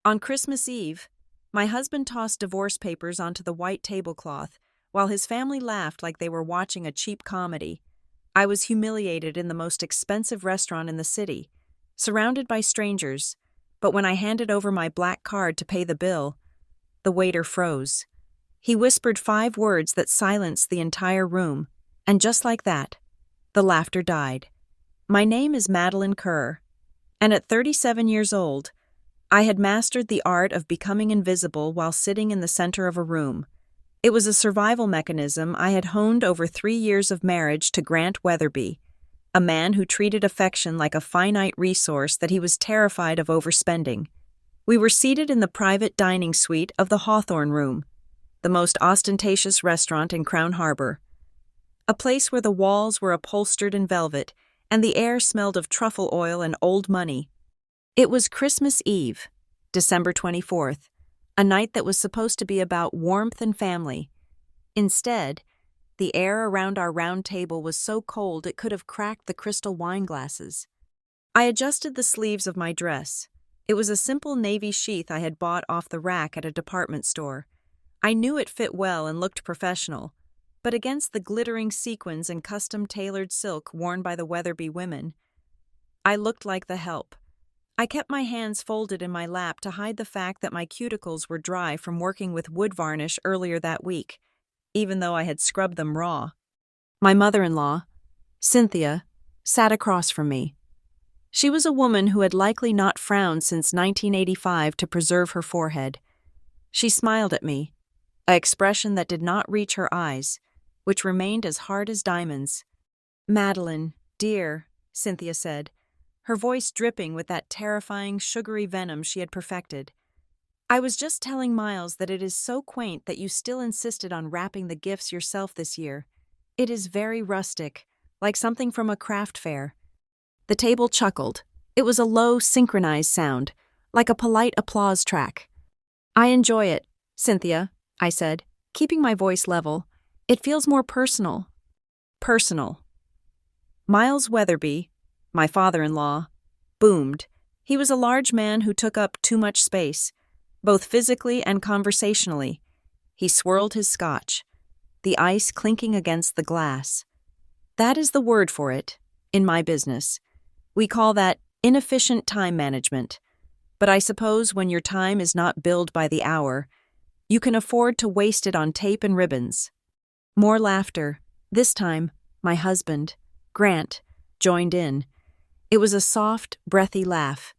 On Christmas Eve, my husband tossed divorce papers onto the white tablecloth while his family laughed like they were watching a cheap comedy. I was humiliated in the most expensive restaurant in the city, surrounded by strangers, but when I handed over my black card to pay the bill, the waiter froze. He whispered 5 words that silenced the entire room, and just like that, the laughter died. My name is Madeline Kerr, and at 37 years old, I had mastered the art of becoming invisible while sitting in the center of a room. It was a survival mechanism I had honed over 3 years of marriage to Grant Weatherby, a man who treated affection like a finite resource that he was terrified of overspending. We were seated in the private dining suite of the Hawthorne Room, the most ostentatious restaurant in Crown Harbor, a place where the walls were upholstered in velvet and the air smelled of truffle oil and old money. It was Christmas Eve, December 24th, a night that was supposed to be about warmth and family. Instead, the air around our round table was so cold it could have cracked the crystal wine glasses. I adjusted the sleeves of my dress. It was a simple navy sheath I had bought off the rack at a department store. I knew it fit well and looked professional, but against the glittering sequins and custom-tailored silk worn by the Weatherby women, I looked like the help. I kept my hands folded in my lap to hide the fact that my cuticles were dry from working with wood varnish earlier that week, even though I had scrubbed them raw. My mother-in-law, Cynthia, sat across from me. She was a woman who had likely not frowned since 1985 to preserve her forehead. She smiled at me, an expression that did not reach her eyes, which remained as hard as diamonds. "Madeline, dear," Cynthia said, her voice dripping with that terrifying, sugary venom she had perfected. "I was just telling Miles that it is so quaint that you still insisted on wrapping the gifts yourself this year. It is very rustic, like something from a craft fair." The table chuckled. It was a low, synchronized sound, like a polite applause track. "I enjoy it, Cynthia," I said, keeping my voice level. "It feels more personal." Personal. Miles Weatherby, my father-in-law, boomed. He was a large man who took up too much space, both physically and conversationally. He swirled his scotch, the ice clinking against the glass. That is the word for it, in my business. We call that inefficient time management. But I suppose when your time is not billed by the hour, you can afford to waste it on tape and ribbons. More laughter. This time, my husband, Grant, joined in. It was a soft, breathy laugh,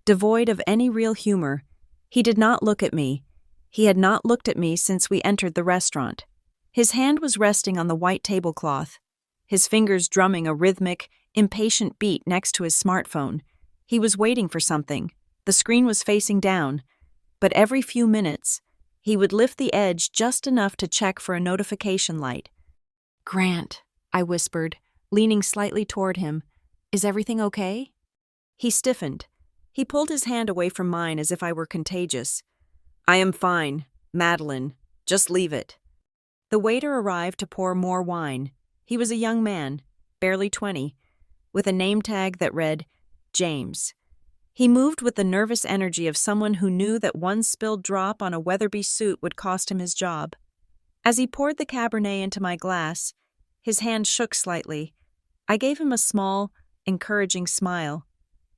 devoid of any real humor. He did not look at me. He had not looked at me since we entered the restaurant. His hand was resting on the white tablecloth, his fingers drumming a rhythmic, impatient beat next to his smartphone. He was waiting for something. The screen was facing down, but every few minutes, he would lift the edge just enough to check for a notification light. "Grant," I whispered, leaning slightly toward him, "is everything okay?" He stiffened. He pulled his hand away from mine as if I were contagious. "I am fine, Madeline. Just leave it." The waiter arrived to pour more wine. He was a young man, barely 20, with a name tag that read, James. He moved with the nervous energy of someone who knew that one spilled drop on a Weatherby suit would cost him his job. As he poured the Cabernet into my glass, his hand shook slightly. I gave him a small, encouraging smile.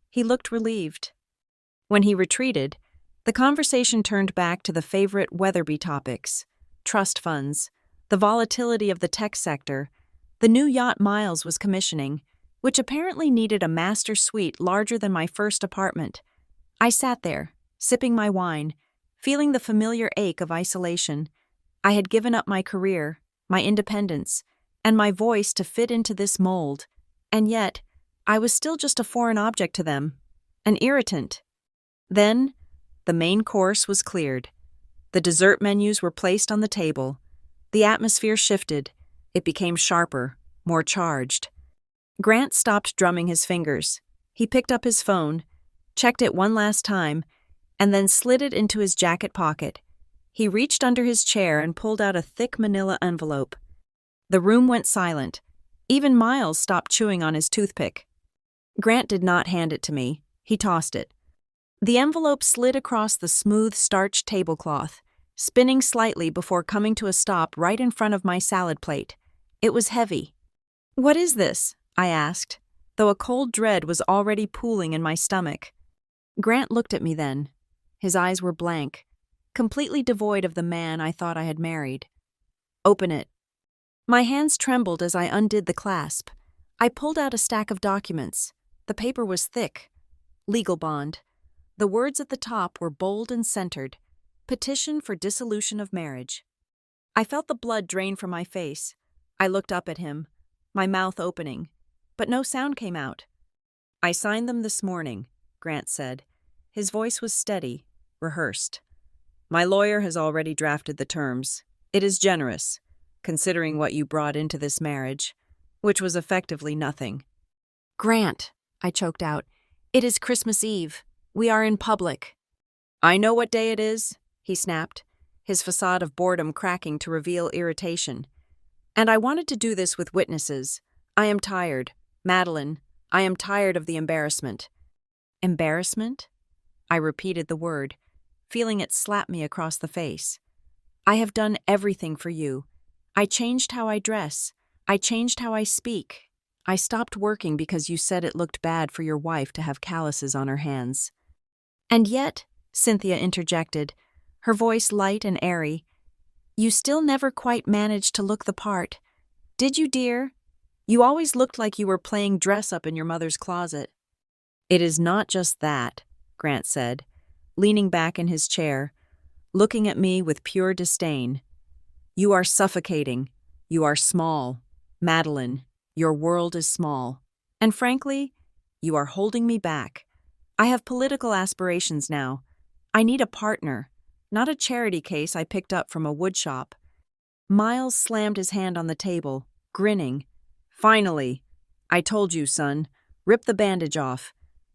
He looked relieved. When he retreated, the conversation turned back to the favorite Weatherby topics: trust funds, the volatility of the tech sector, the new yacht Miles was commissioning, which apparently needed a master suite larger than my first apartment. I sat there, sipping my wine, feeling the familiar ache of isolation. I had given up my career, my independence, and my voice to fit into this mold, and yet I was still just a foreign object to them, an irritant. Then, the main course was cleared. The dessert menus were placed on the table. The atmosphere shifted. It became sharper, more charged. Grant stopped drumming his fingers. He picked up his phone, checked it one last time, and then slid it into his jacket pocket. He reached under his chair and pulled out a thick manila envelope. The room went silent. Even Miles stopped chewing on his toothpick. Grant did not hand it to me. He tossed it. The envelope slid across the smooth, starched tablecloth, spinning slightly before coming to a stop right in front of my salad plate. It was heavy. "What is this?" I asked, though a cold dread was already pooling in my stomach. Grant looked at me then. His eyes were blank, completely devoid of the man I thought I had married. "Open it." My hands trembled as I undid the clasp. I pulled out a stack of documents. The paper was thick. Legal bond. The words at the top were bold and centered. Petition for dissolution of marriage. I felt the blood drain from my face. I looked up at him, my mouth opening, but no sound came out. "I signed them this morning," Grant said. His voice was steady, rehearsed. "My lawyer has already drafted the terms. It is generous, considering what you brought into this marriage, which was effectively nothing." "Grant," I choked out, "it is Christmas Eve. We are in public." "I know what day it is," he snapped, his facade of boredom cracking to reveal irritation. "And I wanted to do this with witnesses. I am tired. Madeline, I am tired of the embarrassment." "Embarrassment?" I repeated the word, feeling it slap me across the face. "I have done everything for you. I changed how I dress. I changed how I speak. I stopped working because you said it looked bad for your wife to have calluses on her hands." "And yet," Cynthia interjected, her voice light and airy, "you still never quite managed to look the part. Did you, dear? You always looked like you were playing dress-up in your mother's closet." "It is not just that," Grant said, leaning back in his chair, looking at me with pure disdain. "You are suffocating. You are small. Madeline, your world is small. And frankly, you are holding me back. I have political aspirations now. I need a partner, not a charity case I picked up from a woodshop." Miles slammed his hand on the table, grinning. "Finally. I told you, son. Rip the bandage off.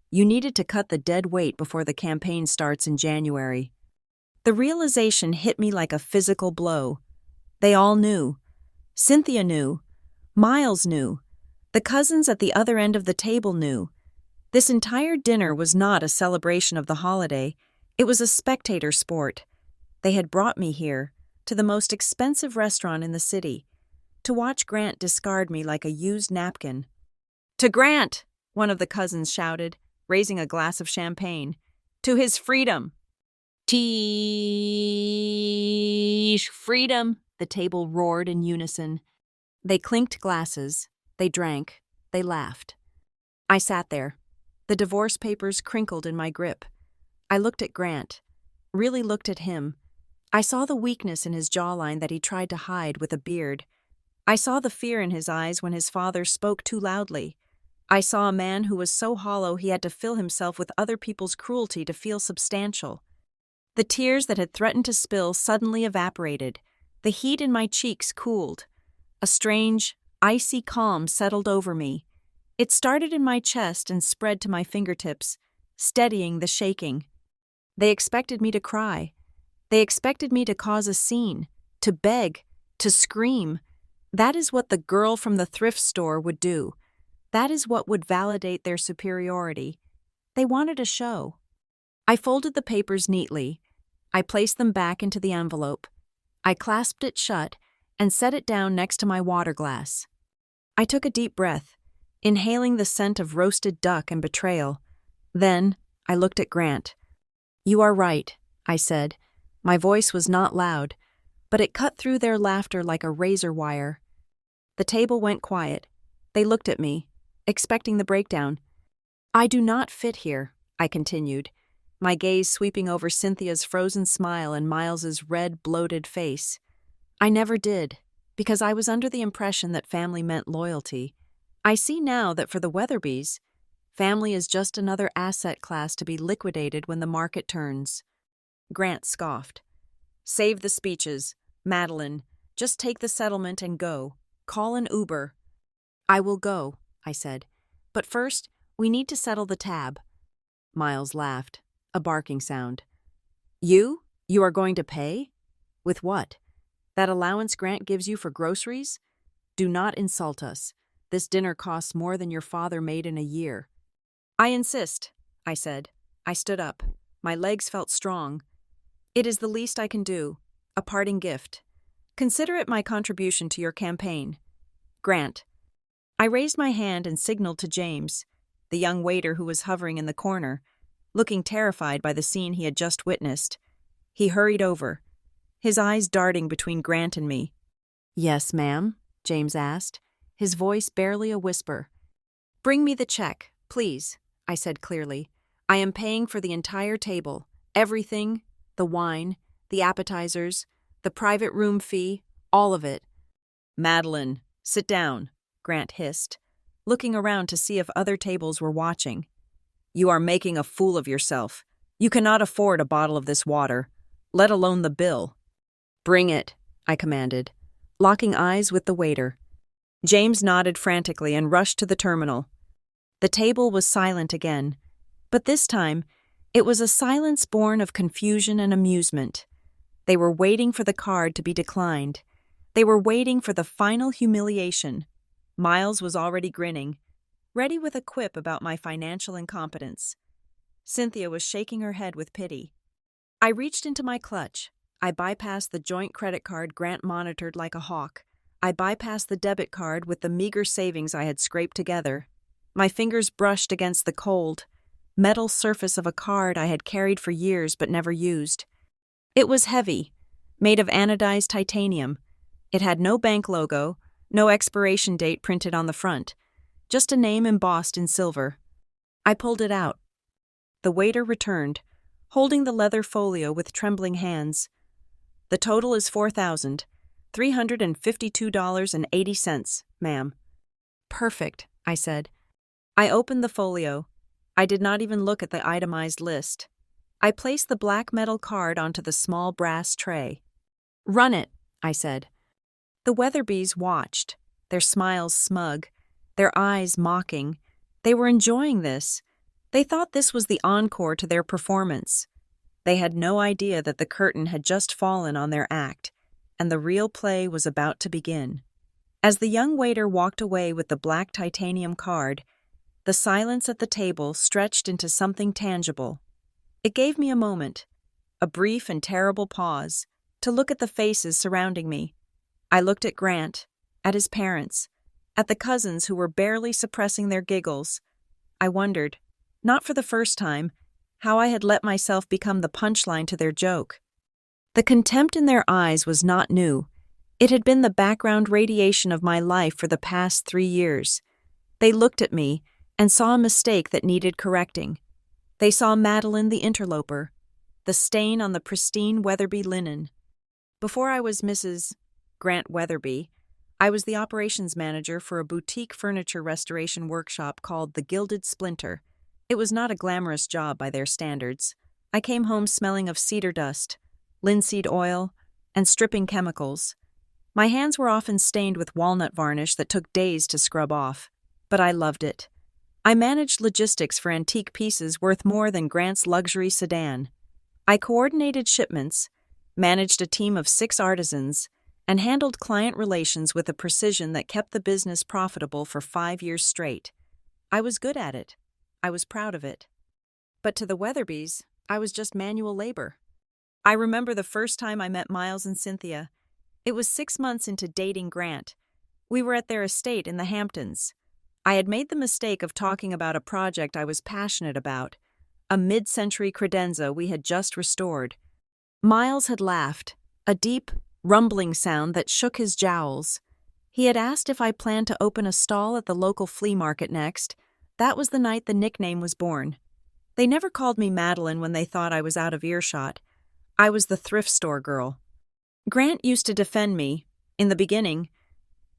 You needed to cut the dead weight before the campaign starts in January." The realization hit me like a physical blow. They all knew. Cynthia knew. Miles knew. The cousins at the other end of the table knew. This entire dinner was not a celebration of the holiday. It was a spectator sport. They had brought me here, to the most expensive restaurant in the city, to watch Grant discard me like a used napkin. "To Grant!" one of the cousins shouted, raising a glass of champagne. "To his freedom!" "Teesh, freedom!" the table roared in unison. They clinked glasses. They drank. They laughed. I sat there. The divorce papers crinkled in my grip. I looked at Grant, really looked at him. I saw the weakness in his jawline that he tried to hide with a beard. I saw the fear in his eyes when his father spoke too loudly. I saw a man who was so hollow he had to fill himself with other people's cruelty to feel substantial. The tears that had threatened to spill suddenly evaporated. The heat in my cheeks cooled. A strange, icy calm settled over me. It started in my chest and spread to my fingertips, steadying the shaking. They expected me to cry. They expected me to cause a scene, to beg, to scream. That is what the girl from the thrift store would do. That is what would validate their superiority. They wanted a show. I folded the papers neatly. I placed them back into the envelope. I clasped it shut and set it down next to my water glass. I took a deep breath, inhaling the scent of roasted duck and betrayal. Then I looked at Grant. "You are right," I said. My voice was not loud, but it cut through their laughter like a razor wire. The table went quiet. They looked at me, expecting the breakdown. "I do not fit here," I continued, my gaze sweeping over Cynthia's frozen smile and Miles's red, bloated face. "I never did, because I was under the impression that family meant loyalty. I see now that for the Weatherbys, family is just another asset class to be liquidated when the market turns." Grant scoffed. "Save the speeches. Madeline, just take the settlement and go. Call an Uber." "I will go," I said. "But first, we need to settle the tab." Miles laughed, a barking sound. "You? You are going to pay? With what? That allowance Grant gives you for groceries? Do not insult us. This dinner costs more than your father made in a year." "I insist," I said. I stood up. My legs felt strong. It is the least I can do. A parting gift. Consider it my contribution to your campaign. Grant. I raised my hand and signaled to James, the young waiter who was hovering in the corner, looking terrified by the scene he had just witnessed. He hurried over, his eyes darting between Grant and me. "Yes, ma'am?" James asked, his voice barely a whisper. "Bring me the check, please," I said clearly. "I am paying for the entire table, everything, the wine, the appetizers, the private room fee, all of it." "Madeline, sit down," Grant hissed, looking around to see if other tables were watching. "You are making a fool of yourself. You cannot afford a bottle of this water, let alone the bill." "Bring it," I commanded, locking eyes with the waiter. James nodded frantically and rushed to the terminal. The table was silent again, but this time it was a silence born of confusion and amusement. They were waiting for the card to be declined. They were waiting for the final humiliation. Miles was already grinning, ready with a quip about my financial incompetence. Cynthia was shaking her head with pity. I reached into my clutch. I bypassed the joint credit card Grant monitored like a hawk. I bypassed the debit card with the meager savings I had scraped together. My fingers brushed against the cold, metal surface of a card I had carried for years but never used. It was heavy, made of anodized titanium. It had no bank logo, no expiration date printed on the front, just a name embossed in silver. I pulled it out. The waiter returned, holding the leather folio with trembling hands. "The total is $4,352.80, ma'am." "Perfect," I said. I opened the folio. I did not even look at the itemized list. I placed the black metal card onto the small brass tray. "Run it," I said. The Weatherbys watched, their smiles smug, their eyes mocking. They were enjoying this. They thought this was the encore to their performance. They had no idea that the curtain had just fallen on their act, and the real play was about to begin. As the young waiter walked away with the black titanium card, the silence at the table stretched into something tangible. It gave me a moment, a brief and terrible pause, to look at the faces surrounding me. I looked at Grant, at his parents, at the cousins who were barely suppressing their giggles. I wondered, not for the first time, how I had let myself become the punchline to their joke. The contempt in their eyes was not new. It had been the background radiation of my life for the past 3 years. They looked at me and saw a mistake that needed correcting. They saw Madeline the interloper, the stain on the pristine Weatherby linen. Before I was Mrs. Grant Weatherby, I was the operations manager for a boutique furniture restoration workshop called the Gilded Splinter. It was not a glamorous job by their standards. I came home smelling of cedar dust, linseed oil, and stripping chemicals. My hands were often stained with walnut varnish that took days to scrub off, but I loved it. I managed logistics for antique pieces worth more than Grant's luxury sedan. I coordinated shipments, managed a team of 6 artisans, and handled client relations with a precision that kept the business profitable for 5 years straight. I was good at it. I was proud of it. But to the Weatherbys, I was just manual labor. I remember the first time I met Miles and Cynthia. It was 6 months into dating Grant. We were at their estate in the Hamptons. I had made the mistake of talking about a project I was passionate about, a mid-century credenza we had just restored. Miles had laughed, a deep, rumbling sound that shook his jowls. He had asked if I planned to open a stall at the local flea market next. That was the night the nickname was born. They never called me Madeline when they thought I was out of earshot. I was the thrift store girl. Grant used to defend me, in the beginning.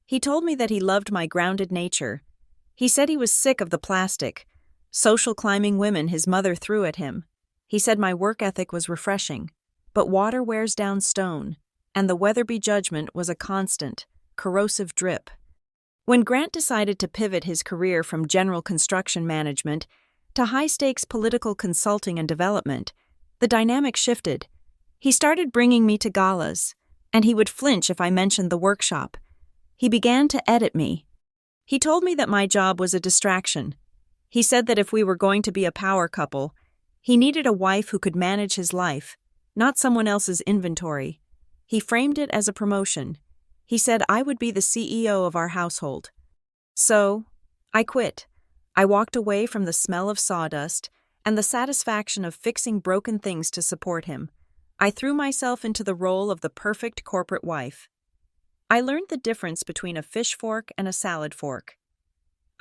He told me that he loved my grounded nature. He said he was sick of the plastic, social climbing women his mother threw at him. He said my work ethic was refreshing, but water wears down stone, and the Weatherby judgment was a constant, corrosive drip. When Grant decided to pivot his career from general construction management to high-stakes political consulting and development, the dynamic shifted. He started bringing me to galas, and he would flinch if I mentioned the workshop. He began to edit me. He told me that my job was a distraction. He said that if we were going to be a power couple, He needed a wife who could manage his life, not someone else's inventory. He framed it as a promotion. He said I would be the CEO of our household. So, I quit. I walked away from the smell of sawdust and the satisfaction of fixing broken things to support him. I threw myself into the role of the perfect corporate wife. I learned the difference between a fish fork and a salad fork.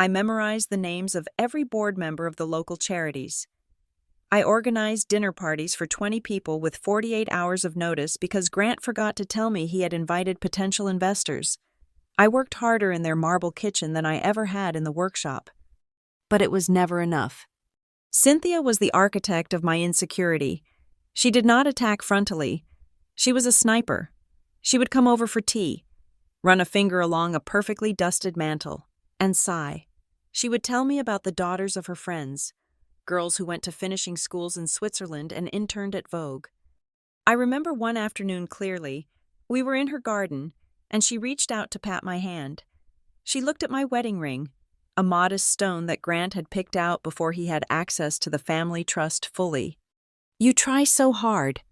I memorized the names of every board member of the local charities. I organized dinner parties for 20 people with 48 hours of notice because Grant forgot to tell me he had invited potential investors. I worked harder in their marble kitchen than I ever had in the workshop. But it was never enough. Cynthia was the architect of my insecurity. She did not attack frontally. She was a sniper. She would come over for tea, run a finger along a perfectly dusted mantle, and sigh. She would tell me about the daughters of her friends, girls who went to finishing schools in Switzerland and interned at Vogue. I remember one afternoon clearly. We were in her garden, and she reached out to pat my hand. She looked at my wedding ring, a modest stone that Grant had picked out before he had access to the family trust fully. "You try so hard.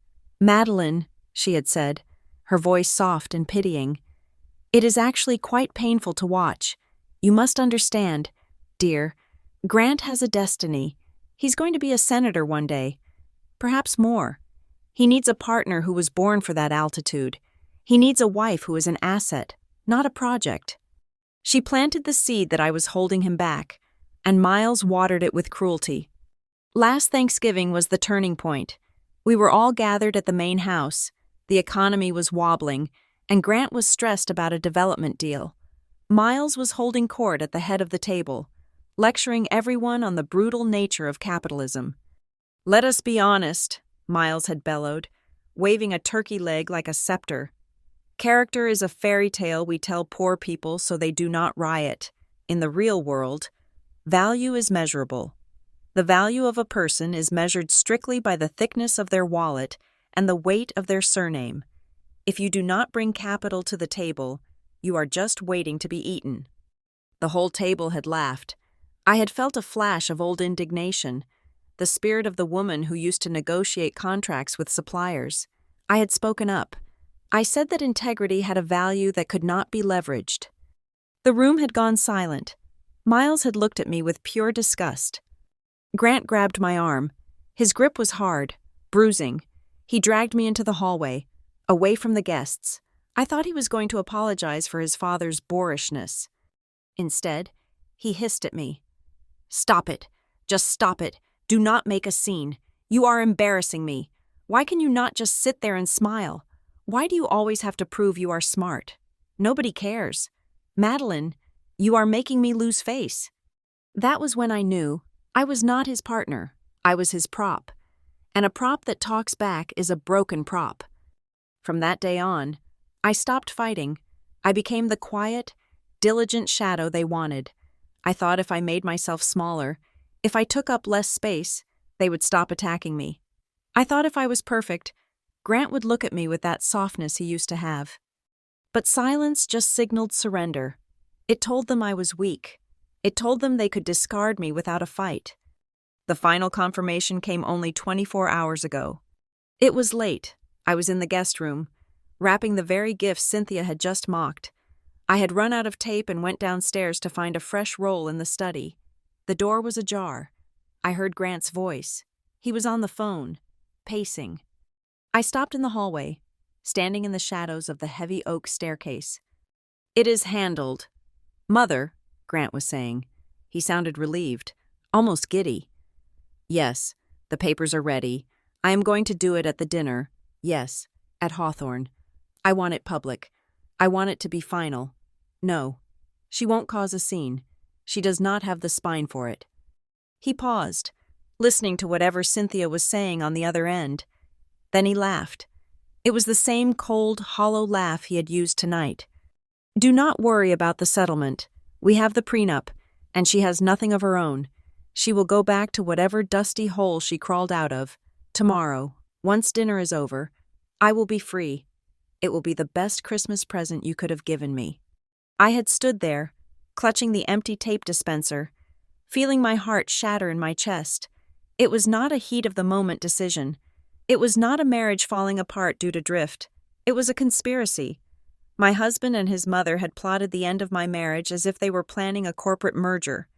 Madeline," she had said, her voice soft and pitying. "It is actually quite painful to watch. You must understand, dear. Grant has a destiny. He's going to be a senator one day. Perhaps more. He needs a partner who was born for that altitude. He needs a wife who is an asset, not a project." She planted the seed that I was holding him back, and Miles watered it with cruelty. Last Thanksgiving was the turning point. We were all gathered at the main house. The economy was wobbling, and Grant was stressed about a development deal. Miles was holding court at the head of the table, lecturing everyone on the brutal nature of capitalism. "Let us be honest," Miles had bellowed, waving a turkey leg like a scepter. "Character is a fairy tale we tell poor people so they do not riot. In the real world, value is measurable. The value of a person is measured strictly by the thickness of their wallet and the weight of their surname. If you do not bring capital to the table, you are just waiting to be eaten." The whole table had laughed. I had felt a flash of old indignation, the spirit of the woman who used to negotiate contracts with suppliers. I had spoken up. I said that integrity had a value that could not be leveraged. The room had gone silent. Miles had looked at me with pure disgust. Grant grabbed my arm. His grip was hard, bruising. He dragged me into the hallway, away from the guests. I thought he was going to apologize for his father's boorishness. Instead, he hissed at me. "Stop it. Just stop it. Do not make a scene. You are embarrassing me. Why can you not just sit there and smile? Why do you always have to prove you are smart? Nobody cares. Madeline, you are making me lose face." That was when I knew I was not his partner. I was his prop. And a prop that talks back is a broken prop. From that day on, I stopped fighting. I became the quiet, diligent shadow they wanted. I thought if I made myself smaller, if I took up less space, they would stop attacking me. I thought if I was perfect, Grant would look at me with that softness he used to have. But silence just signaled surrender. It told them I was weak. It told them they could discard me without a fight. The final confirmation came only 24 hours ago. It was late. I was in the guest room, wrapping the very gift Cynthia had just mocked. I had run out of tape and went downstairs to find a fresh roll in the study. The door was ajar. I heard Grant's voice. He was on the phone, pacing. I stopped in the hallway, standing in the shadows of the heavy oak staircase. "It is handled." "Mother," Grant was saying. He sounded relieved, almost giddy. "Yes, the papers are ready. I am going to do it at the dinner. Yes, at Hawthorne. I want it public. I want it to be final. No, she won't cause a scene. She does not have the spine for it." He paused, listening to whatever Cynthia was saying on the other end. Then he laughed. It was the same cold, hollow laugh he had used tonight. "Do not worry about the settlement. We have the prenup, and she has nothing of her own. She will go back to whatever dusty hole she crawled out of. Tomorrow, once dinner is over, I will be free. It will be the best Christmas present you could have given me." I had stood there, clutching the empty tape dispenser, feeling my heart shatter in my chest. It was not a heat-of-the-moment decision. It was not a marriage falling apart due to drift. It was a conspiracy. My husband and his mother had plotted the end of my marriage as if they were planning a corporate merger.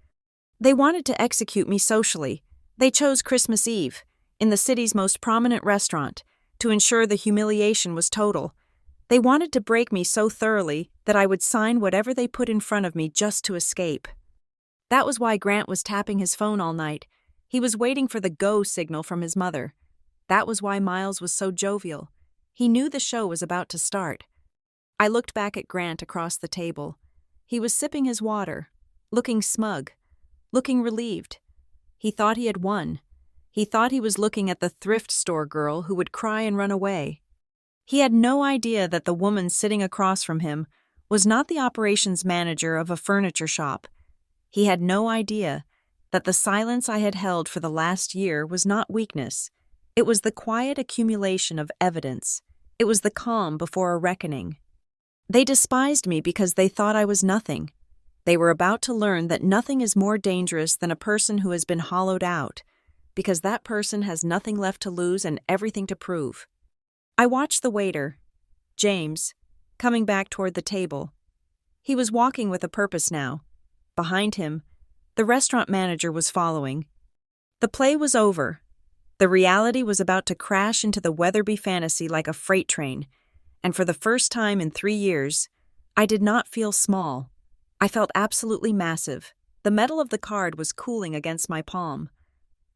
They wanted to execute me socially. They chose Christmas Eve, in the city's most prominent restaurant, to ensure the humiliation was total. They wanted to break me so thoroughly that I would sign whatever they put in front of me just to escape. That was why Grant was tapping his phone all night. He was waiting for the go signal from his mother. That was why Miles was so jovial. He knew the show was about to start. I looked back at Grant across the table. He was sipping his water, looking smug, looking relieved. He thought he had won. He thought he was looking at the thrift store girl who would cry and run away. He had no idea that the woman sitting across from him was not the operations manager of a furniture shop. He had no idea that the silence I had held for the last year was not weakness. It was the quiet accumulation of evidence. It was the calm before a reckoning. They despised me because they thought I was nothing. They were about to learn that nothing is more dangerous than a person who has been hollowed out, because that person has nothing left to lose and everything to prove. I watched the waiter, James, coming back toward the table. He was walking with a purpose now. Behind him, the restaurant manager was following. The play was over. The reality was about to crash into the Weatherby fantasy like a freight train, and for the first time in 3 years, I did not feel small. I felt absolutely massive. The metal of the card was cooling against my palm.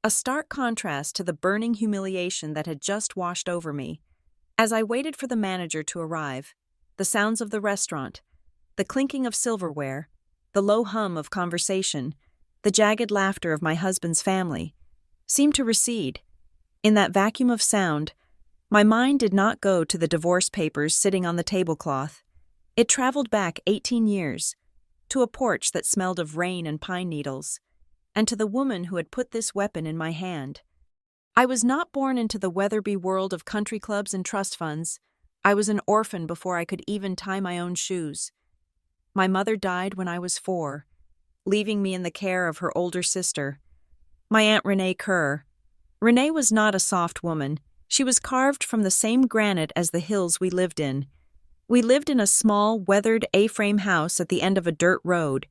A stark contrast to the burning humiliation that had just washed over me. As I waited for the manager to arrive, the sounds of the restaurant, the clinking of silverware, the low hum of conversation, the jagged laughter of my husband's family, seemed to recede. In that vacuum of sound, my mind did not go to the divorce papers sitting on the tablecloth. It traveled back 18 years, to a porch that smelled of rain and pine needles, and to the woman who had put this weapon in my hand. I was not born into the Weatherby world of country clubs and trust funds. I was an orphan before I could even tie my own shoes. My mother died when I was 4, leaving me in the care of her older sister, my Aunt Renee Kerr. Renee was not a soft woman. She was carved from the same granite as the hills we lived in. We lived in a small, weathered A-frame house at the end of a dirt road,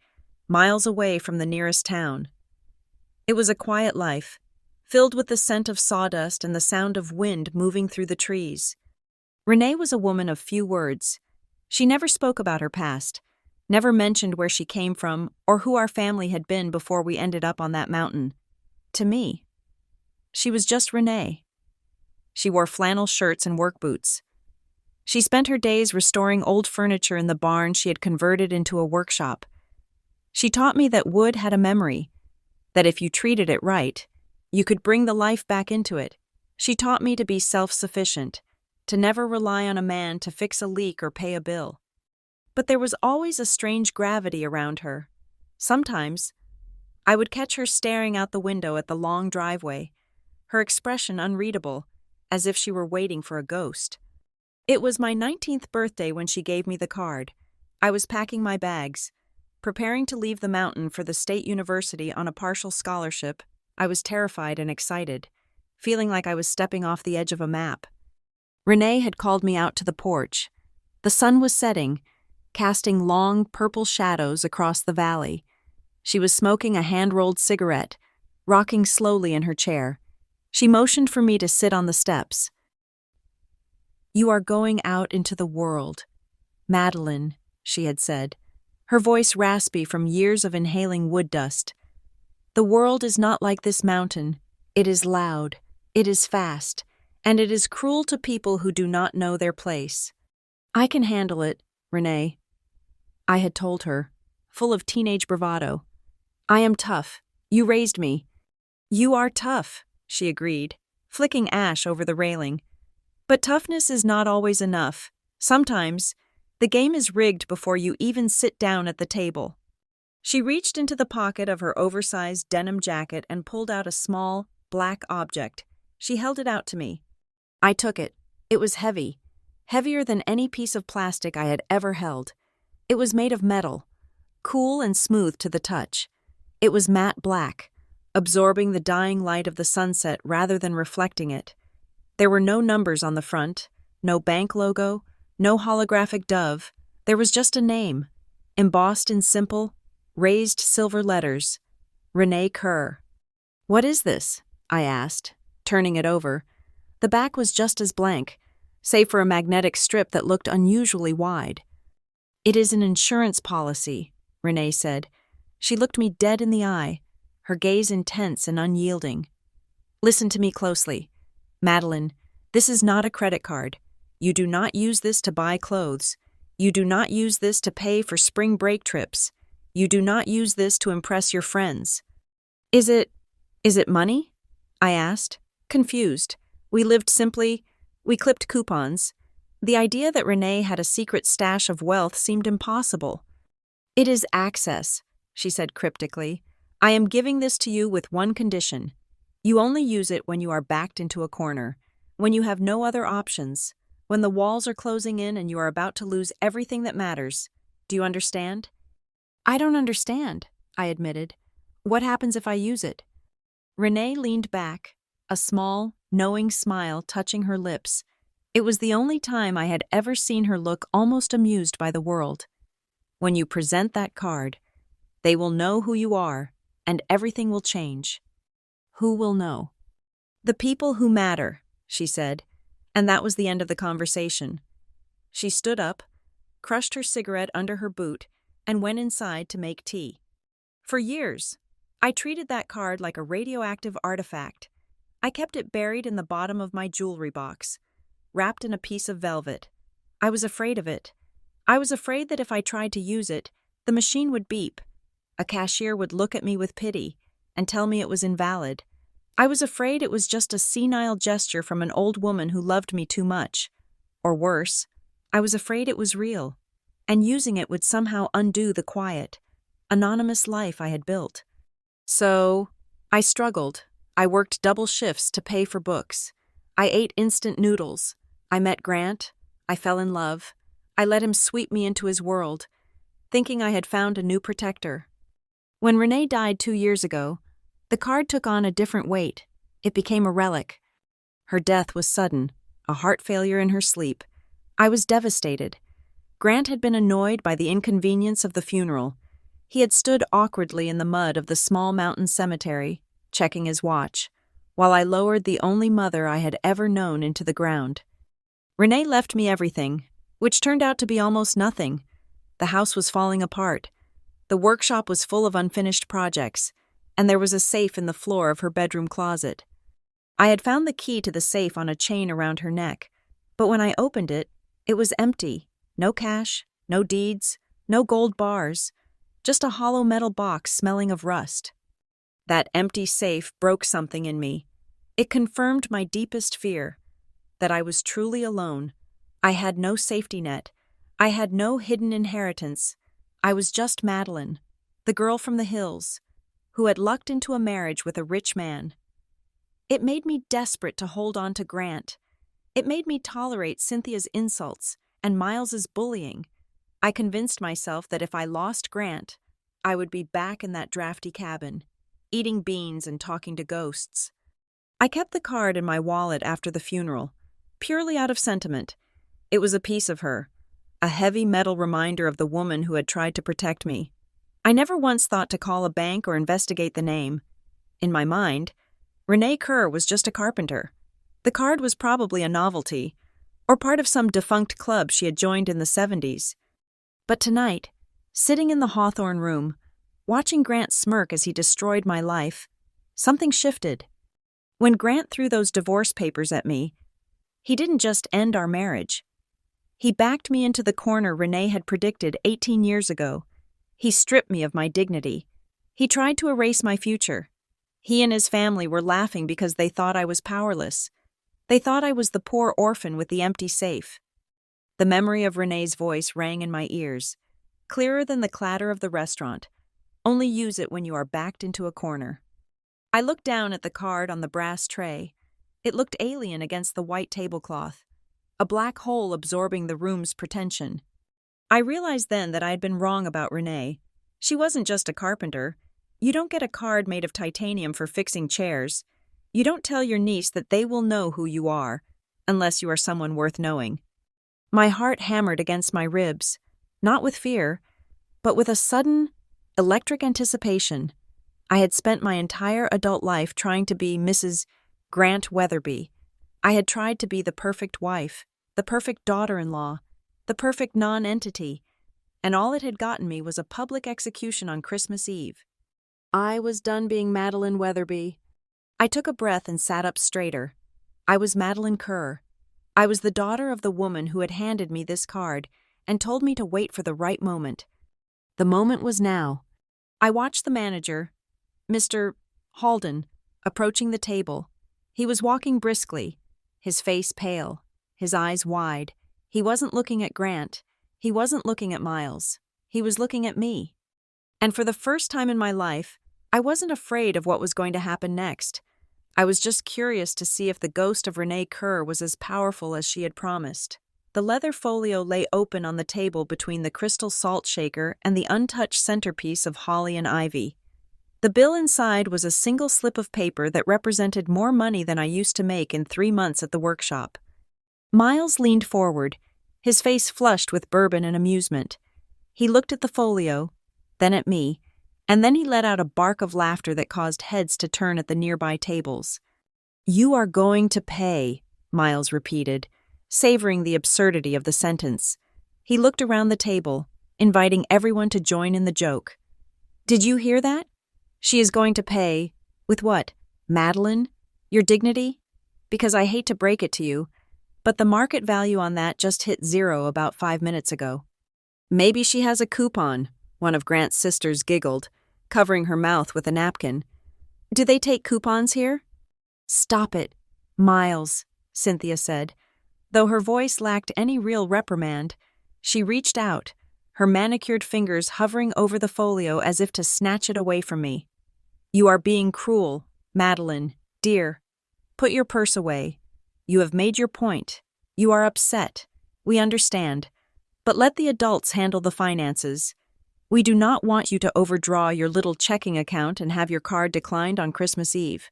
miles away from the nearest town. It was a quiet life, filled with the scent of sawdust and the sound of wind moving through the trees. Renee was a woman of few words. She never spoke about her past, never mentioned where she came from or who our family had been before we ended up on that mountain. To me, she was just Renee. She wore flannel shirts and work boots. She spent her days restoring old furniture in the barn she had converted into a workshop. She taught me that wood had a memory, that if you treated it right, you could bring the life back into it. She taught me to be self-sufficient, to never rely on a man to fix a leak or pay a bill. But there was always a strange gravity around her. Sometimes, I would catch her staring out the window at the long driveway, her expression unreadable, as if she were waiting for a ghost. It was my 19th birthday when she gave me the card. I was packing my bags, preparing to leave the mountain for the state university on a partial scholarship. I was terrified and excited, feeling like I was stepping off the edge of a map. Renee had called me out to the porch. The sun was setting, casting long, purple shadows across the valley. She was smoking a hand-rolled cigarette, rocking slowly in her chair. She motioned for me to sit on the steps. "You are going out into the world, Madeline," she had said, her voice raspy from years of inhaling wood dust. "The world is not like this mountain. It is loud, it is fast, and it is cruel to people who do not know their place." "I can handle it, Renee," I had told her, full of teenage bravado. "I am tough. You raised me." "You are tough," she agreed, flicking ash over the railing. "But toughness is not always enough. Sometimes, the game is rigged before you even sit down at the table." She reached into the pocket of her oversized denim jacket and pulled out a small, black object. She held it out to me. I took it. It was heavy, heavier than any piece of plastic I had ever held. It was made of metal, cool and smooth to the touch. It was matte black, absorbing the dying light of the sunset rather than reflecting it. There were no numbers on the front, no bank logo, no holographic dove. There was just a name, embossed in simple, raised silver letters, Renee Kerr. "What is this?" I asked, turning it over. The back was just as blank, save for a magnetic strip that looked unusually wide. "It is an insurance policy," Renee said. She looked me dead in the eye, her gaze intense and unyielding. "Listen to me closely. Madeline, this is not a credit card. You do not use this to buy clothes. You do not use this to pay for spring break trips. You do not use this to impress your friends." Is it money?" I asked, confused. We lived simply. We clipped coupons. The idea that Renee had a secret stash of wealth seemed impossible. "It is access," she said cryptically. "I am giving this to you with one condition. You only use it when you are backed into a corner, when you have no other options, when the walls are closing in and you are about to lose everything that matters. Do you understand?" "I don't understand," I admitted. "What happens if I use it?" Renee leaned back, a small, knowing smile touching her lips. It was the only time I had ever seen her look almost amused by the world. "When you present that card, they will know who you are, and everything will change." "Who will know?" "The people who matter," she said, and that was the end of the conversation. She stood up, crushed her cigarette under her boot, and went inside to make tea. For years, I treated that card like a radioactive artifact. I kept it buried in the bottom of my jewelry box, wrapped in a piece of velvet. I was afraid of it. I was afraid that if I tried to use it, the machine would beep. A cashier would look at me with pity and tell me it was invalid. I was afraid it was just a senile gesture from an old woman who loved me too much. Or worse, I was afraid it was real, and using it would somehow undo the quiet, anonymous life I had built. So, I struggled. I worked double shifts to pay for books. I ate instant noodles. I met Grant. I fell in love. I let him sweep me into his world, thinking I had found a new protector. When Renee died 2 years ago, the card took on a different weight. It became a relic. Her death was sudden, a heart failure in her sleep. I was devastated. Grant had been annoyed by the inconvenience of the funeral. He had stood awkwardly in the mud of the small mountain cemetery, checking his watch, while I lowered the only mother I had ever known into the ground. Renee left me everything, which turned out to be almost nothing. The house was falling apart. The workshop was full of unfinished projects, and there was a safe in the floor of her bedroom closet. I had found the key to the safe on a chain around her neck, but when I opened it, it was empty. No cash, no deeds, no gold bars, just a hollow metal box smelling of rust. That empty safe broke something in me. It confirmed my deepest fear, that I was truly alone. I had no safety net. I had no hidden inheritance. I was just Madeline, the girl from the hills, who had lucked into a marriage with a rich man. It made me desperate to hold on to Grant. It made me tolerate Cynthia's insults and Miles's bullying. I convinced myself that if I lost Grant, I would be back in that drafty cabin, eating beans and talking to ghosts. I kept the card in my wallet after the funeral, purely out of sentiment. It was a piece of her, a heavy metal reminder of the woman who had tried to protect me. I never once thought to call a bank or investigate the name. In my mind, Renee Kerr was just a carpenter. The card was probably a novelty, or part of some defunct club she had joined in the 70s. But tonight, sitting in the Hawthorne room, watching Grant smirk as he destroyed my life, something shifted. When Grant threw those divorce papers at me, he didn't just end our marriage. He backed me into the corner Renee had predicted 18 years ago. He stripped me of my dignity. He tried to erase my future. He and his family were laughing because they thought I was powerless. They thought I was the poor orphan with the empty safe. The memory of Renee's voice rang in my ears, clearer than the clatter of the restaurant. Only use it when you are backed into a corner. I looked down at the card on the brass tray. It looked alien against the white tablecloth, a black hole absorbing the room's pretension. I realized then that I had been wrong about Renee. She wasn't just a carpenter. You don't get a card made of titanium for fixing chairs. You don't tell your niece that they will know who you are, unless you are someone worth knowing. My heart hammered against my ribs, not with fear, but with a sudden, electric anticipation. I had spent my entire adult life trying to be Mrs. Grant Weatherby. I had tried to be the perfect wife, the perfect daughter-in-law, the perfect non-entity, and all it had gotten me was a public execution on Christmas Eve. I was done being Madeline Weatherby. I took a breath and sat up straighter. I was Madeline Kerr. I was the daughter of the woman who had handed me this card and told me to wait for the right moment. The moment was now. I watched the manager, Mr. Halden, approaching the table. He was walking briskly, his face pale, his eyes wide. He wasn't looking at Grant. He wasn't looking at Miles. He was looking at me. And for the first time in my life, I wasn't afraid of what was going to happen next. I was just curious to see if the ghost of Renee Kerr was as powerful as she had promised. The leather folio lay open on the table between the crystal salt shaker and the untouched centerpiece of holly and ivy. The bill inside was a single slip of paper that represented more money than I used to make in 3 months at the workshop. Miles leaned forward, his face flushed with bourbon and amusement. He looked at the folio, then at me, and then he let out a bark of laughter that caused heads to turn at the nearby tables. "You are going to pay," Miles repeated, savoring the absurdity of the sentence. He looked around the table, inviting everyone to join in the joke. "Did you hear that? She is going to pay, with what? Madeline? Your dignity? Because I hate to break it to you, but the market value on that just hit 0 about 5 minutes ago." "Maybe she has a coupon," one of Grant's sisters giggled, covering her mouth with a napkin. "Do they take coupons here?" "Stop it, Miles," Cynthia said. Though her voice lacked any real reprimand, she reached out, her manicured fingers hovering over the folio as if to snatch it away from me. "You are being cruel, Madeline, dear. Put your purse away. You have made your point. You are upset. We understand. But let the adults handle the finances. We do not want you to overdraw your little checking account and have your card declined on Christmas Eve.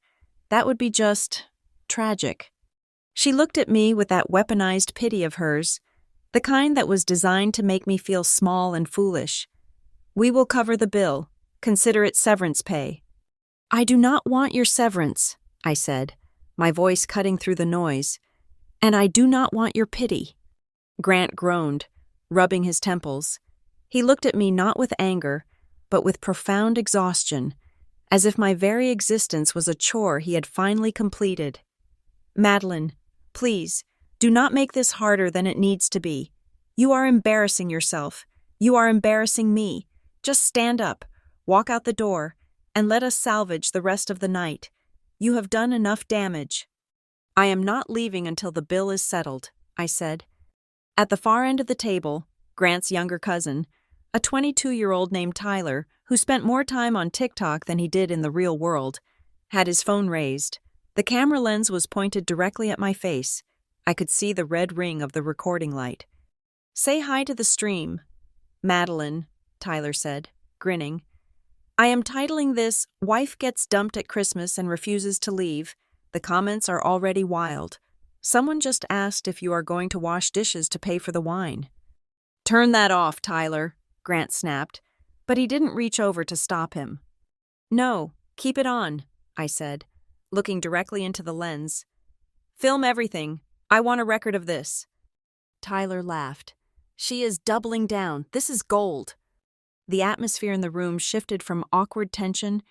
That would be just tragic." She looked at me with that weaponized pity of hers, the kind that was designed to make me feel small and foolish. "We will cover the bill. Consider it severance pay." "I do not want your severance," I said, my voice cutting through the noise. "And I do not want your pity." Grant groaned, rubbing his temples. He looked at me not with anger, but with profound exhaustion, as if my very existence was a chore he had finally completed. "Madeline, please, do not make this harder than it needs to be. You are embarrassing yourself. You are embarrassing me. Just stand up, walk out the door, and let us salvage the rest of the night. You have done enough damage." "I am not leaving until the bill is settled," I said. At the far end of the table, Grant's younger cousin, a 22-year-old named Tyler, who spent more time on TikTok than he did in the real world, had his phone raised. The camera lens was pointed directly at my face. I could see the red ring of the recording light. "Say hi to the stream, Madeline," Tyler said, grinning. "I am titling this, 'Wife Gets Dumped at Christmas and Refuses to Leave.' The comments are already wild. Someone just asked if you are going to wash dishes to pay for the wine." "Turn that off, Tyler," Grant snapped, but he didn't reach over to stop him. "No, keep it on," I said, looking directly into the lens. "Film everything. I want a record of this." Tyler laughed. "She is doubling down. This is gold." The atmosphere in the room shifted from awkward tension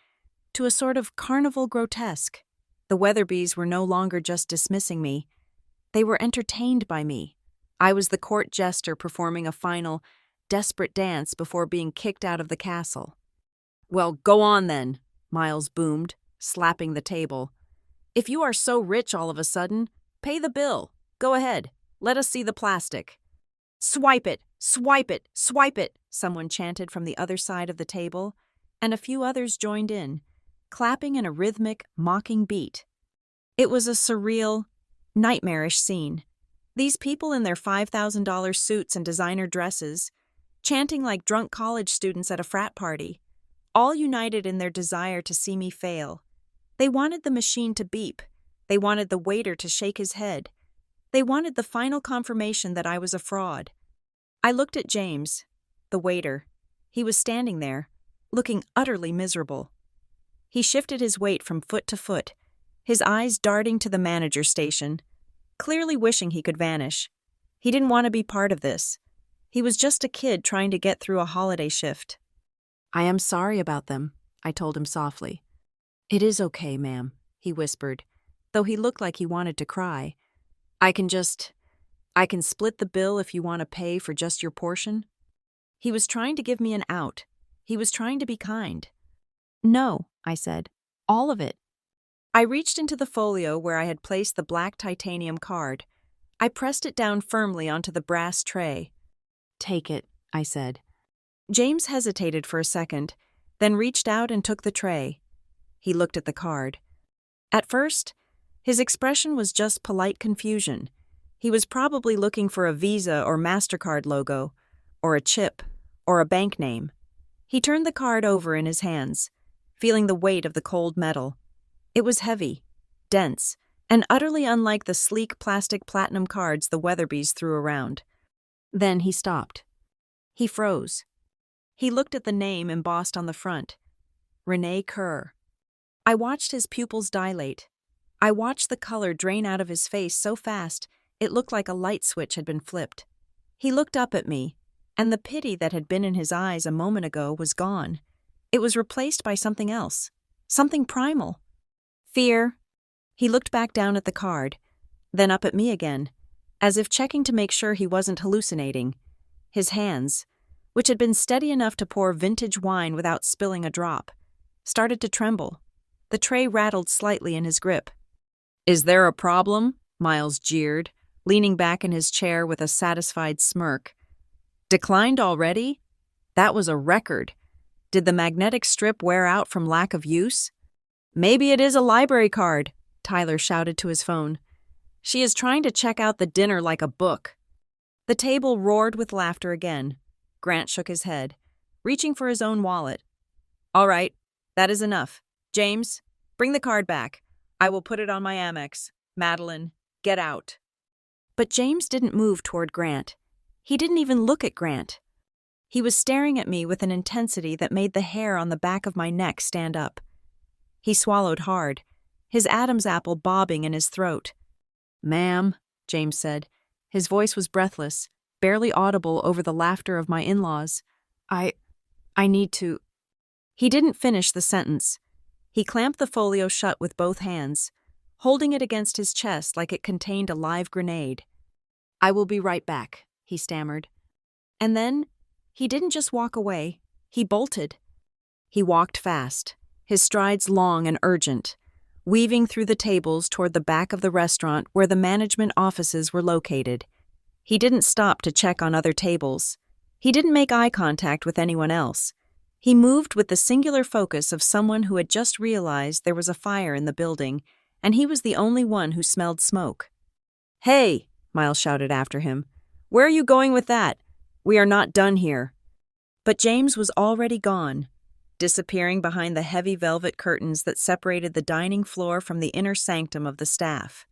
to a sort of carnival grotesque. The Weatherbys were no longer just dismissing me. They were entertained by me. I was the court jester performing a final, desperate dance before being kicked out of the castle. "Well, go on then," Miles boomed, slapping the table. "If you are so rich all of a sudden, pay the bill. Go ahead. Let us see the plastic." "Swipe it! Swipe it! Swipe it!" someone chanted from the other side of the table, and a few others joined in, clapping in a rhythmic, mocking beat. It was a surreal, nightmarish scene. These people in their $5,000 suits and designer dresses, chanting like drunk college students at a frat party. all united in their desire to see me fail. They wanted the machine to beep. They wanted the waiter to shake his head. They wanted the final confirmation that I was a fraud. I looked at James, the waiter. He was standing there, looking utterly miserable. He shifted his weight from foot to foot, his eyes darting to the manager's station, clearly wishing he could vanish. He didn't want to be part of this. He was just a kid trying to get through a holiday shift. "I am sorry about them," I told him softly. "It is okay, ma'am," he whispered, though he looked like he wanted to cry. I can split the bill if you want to pay for just your portion." He was trying to give me an out. He was trying to be kind. "No," I said. "All of it." I reached into the folio where I had placed the black titanium card. I pressed it down firmly onto the brass tray. "Take it," I said. James hesitated for a second, then reached out and took the tray. He looked at the card. At first, his expression was just polite confusion. He was probably looking for a Visa or MasterCard logo, or a chip, or a bank name. He turned the card over in his hands, feeling the weight of the cold metal. It was heavy, dense, and utterly unlike the sleek plastic platinum cards the Weatherbys threw around. Then he stopped. He froze. He looked at the name embossed on the front. Renee Kerr. I watched his pupils dilate. I watched the color drain out of his face so fast it looked like a light switch had been flipped. He looked up at me, and the pity that had been in his eyes a moment ago was gone. It was replaced by something else, something primal. Fear. He looked back down at the card, then up at me again, as if checking to make sure he wasn't hallucinating. His hands, which had been steady enough to pour vintage wine without spilling a drop, started to tremble. The tray rattled slightly in his grip. "Is there a problem?" Miles jeered, leaning back in his chair with a satisfied smirk. "Declined already? That was a record. Did the magnetic strip wear out from lack of use?" "Maybe it is a library card," Tyler shouted to his phone. "She is trying to check out the dinner like a book." The table roared with laughter again. Grant shook his head, reaching for his own wallet. "All right, that is enough. James, bring the card back. I will put it on my Amex. Madeline, get out." But James didn't move toward Grant. He didn't even look at Grant. He was staring at me with an intensity that made the hair on the back of my neck stand up. He swallowed hard, his Adam's apple bobbing in his throat. "Ma'am," James said. His voice was breathless, barely audible over the laughter of my in-laws. I need to..." He didn't finish the sentence. He clamped the folio shut with both hands, holding it against his chest like it contained a live grenade. "I will be right back," he stammered. And then, he didn't just walk away, he bolted. He walked fast, his strides long and urgent, weaving through the tables toward the back of the restaurant where the management offices were located. He didn't stop to check on other tables. He didn't make eye contact with anyone else. He moved with the singular focus of someone who had just realized there was a fire in the building, and he was the only one who smelled smoke. "Hey," Miles shouted after him. "Where are you going with that? We are not done here." But James was already gone, disappearing behind the heavy velvet curtains that separated the dining floor from the inner sanctum of the staff.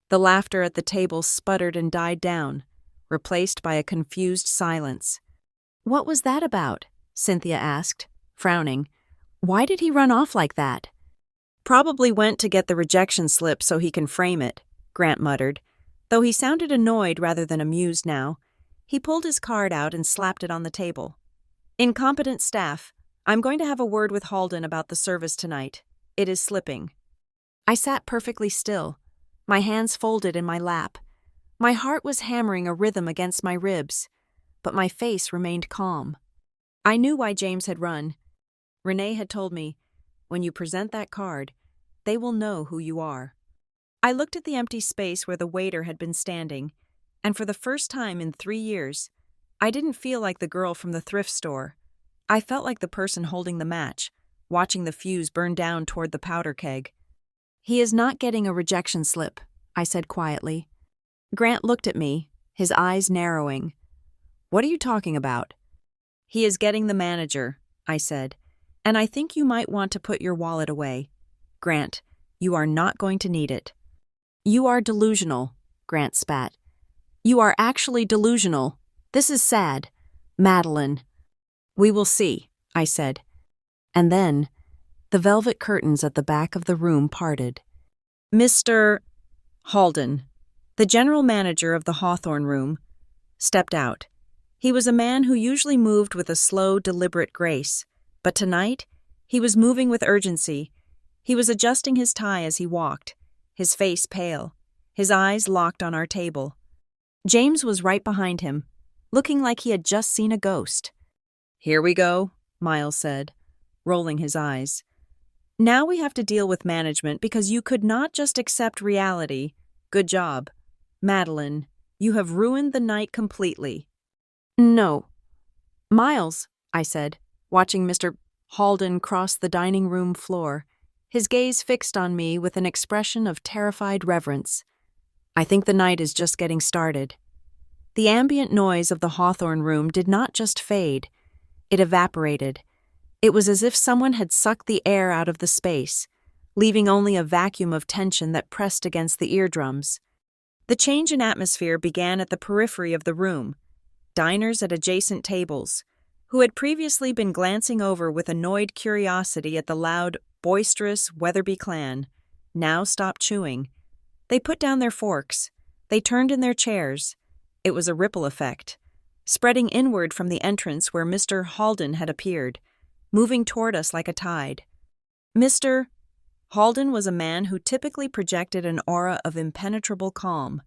The laughter at the table sputtered and died down, replaced by a confused silence. "What was that about?" Cynthia asked, frowning. "Why did he run off like that?" "Probably went to get the rejection slip so he can frame it," Grant muttered, though he sounded annoyed rather than amused now. He pulled his card out and slapped it on the table. "Incompetent staff. I'm going to have a word with Halden about the service tonight. It is slipping." I sat perfectly still, my hands folded in my lap. My heart was hammering a rhythm against my ribs, but my face remained calm. I knew why James had run. Renee had told me, "When you present that card, they will know who you are." I looked at the empty space where the waiter had been standing, and for the first time in 3 years, I didn't feel like the girl from the thrift store. I felt like the person holding the match, watching the fuse burn down toward the powder keg. "He is not getting a rejection slip," I said quietly. Grant looked at me, his eyes narrowing. "What are you talking about?" "He is getting the manager," I said. And I think you might want to put your wallet away. Grant, you are not going to need it. You are delusional, Grant spat. You are actually delusional. This is sad. Madeline. We will see, I said. And then, the velvet curtains at the back of the room parted. Mr. Halden, the general manager of the Hawthorne room, stepped out. He was a man who usually moved with a slow, deliberate grace, but tonight, he was moving with urgency. He was adjusting his tie as he walked, his face pale, his eyes locked on our table. James was right behind him, looking like he had just seen a ghost. Here we go, Miles said, rolling his eyes. Now we have to deal with management because you could not just accept reality. Good job. Madeline, you have ruined the night completely. No. Miles, I said, watching Mr. Halden cross the dining room floor, his gaze fixed on me with an expression of terrified reverence. I think the night is just getting started. The ambient noise of the Hawthorne room did not just fade. It evaporated. It was as if someone had sucked the air out of the space, leaving only a vacuum of tension that pressed against the eardrums. The change in atmosphere began at the periphery of the room. Diners at adjacent tables, who had previously been glancing over with annoyed curiosity at the loud, boisterous Weatherby clan, now stopped chewing. They put down their forks. They turned in their chairs. It was a ripple effect, spreading inward from the entrance where Mr. Halden had appeared, moving toward us like a tide. Mr. Halden was a man who typically projected an aura of impenetrable calm.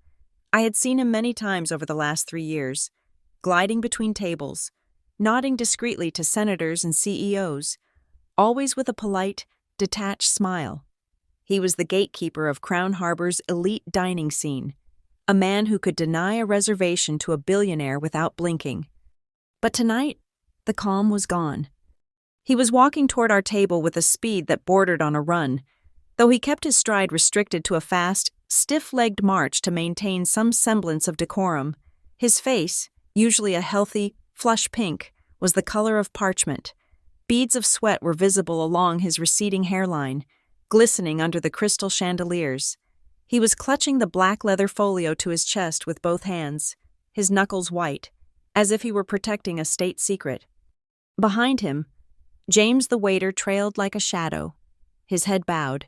I had seen him many times over the last 3 years, gliding between tables, nodding discreetly to senators and CEOs, always with a polite, detached smile. He was the gatekeeper of Crown Harbor's elite dining scene, a man who could deny a reservation to a billionaire without blinking. But tonight, the calm was gone. He was walking toward our table with a speed that bordered on a run, though he kept his stride restricted to a fast, stiff-legged march to maintain some semblance of decorum. His face, usually a healthy, flush pink, was the color of parchment. Beads of sweat were visible along his receding hairline, glistening under the crystal chandeliers. He was clutching the black leather folio to his chest with both hands, his knuckles white, as if he were protecting a state secret. Behind him, James the waiter trailed like a shadow, his head bowed,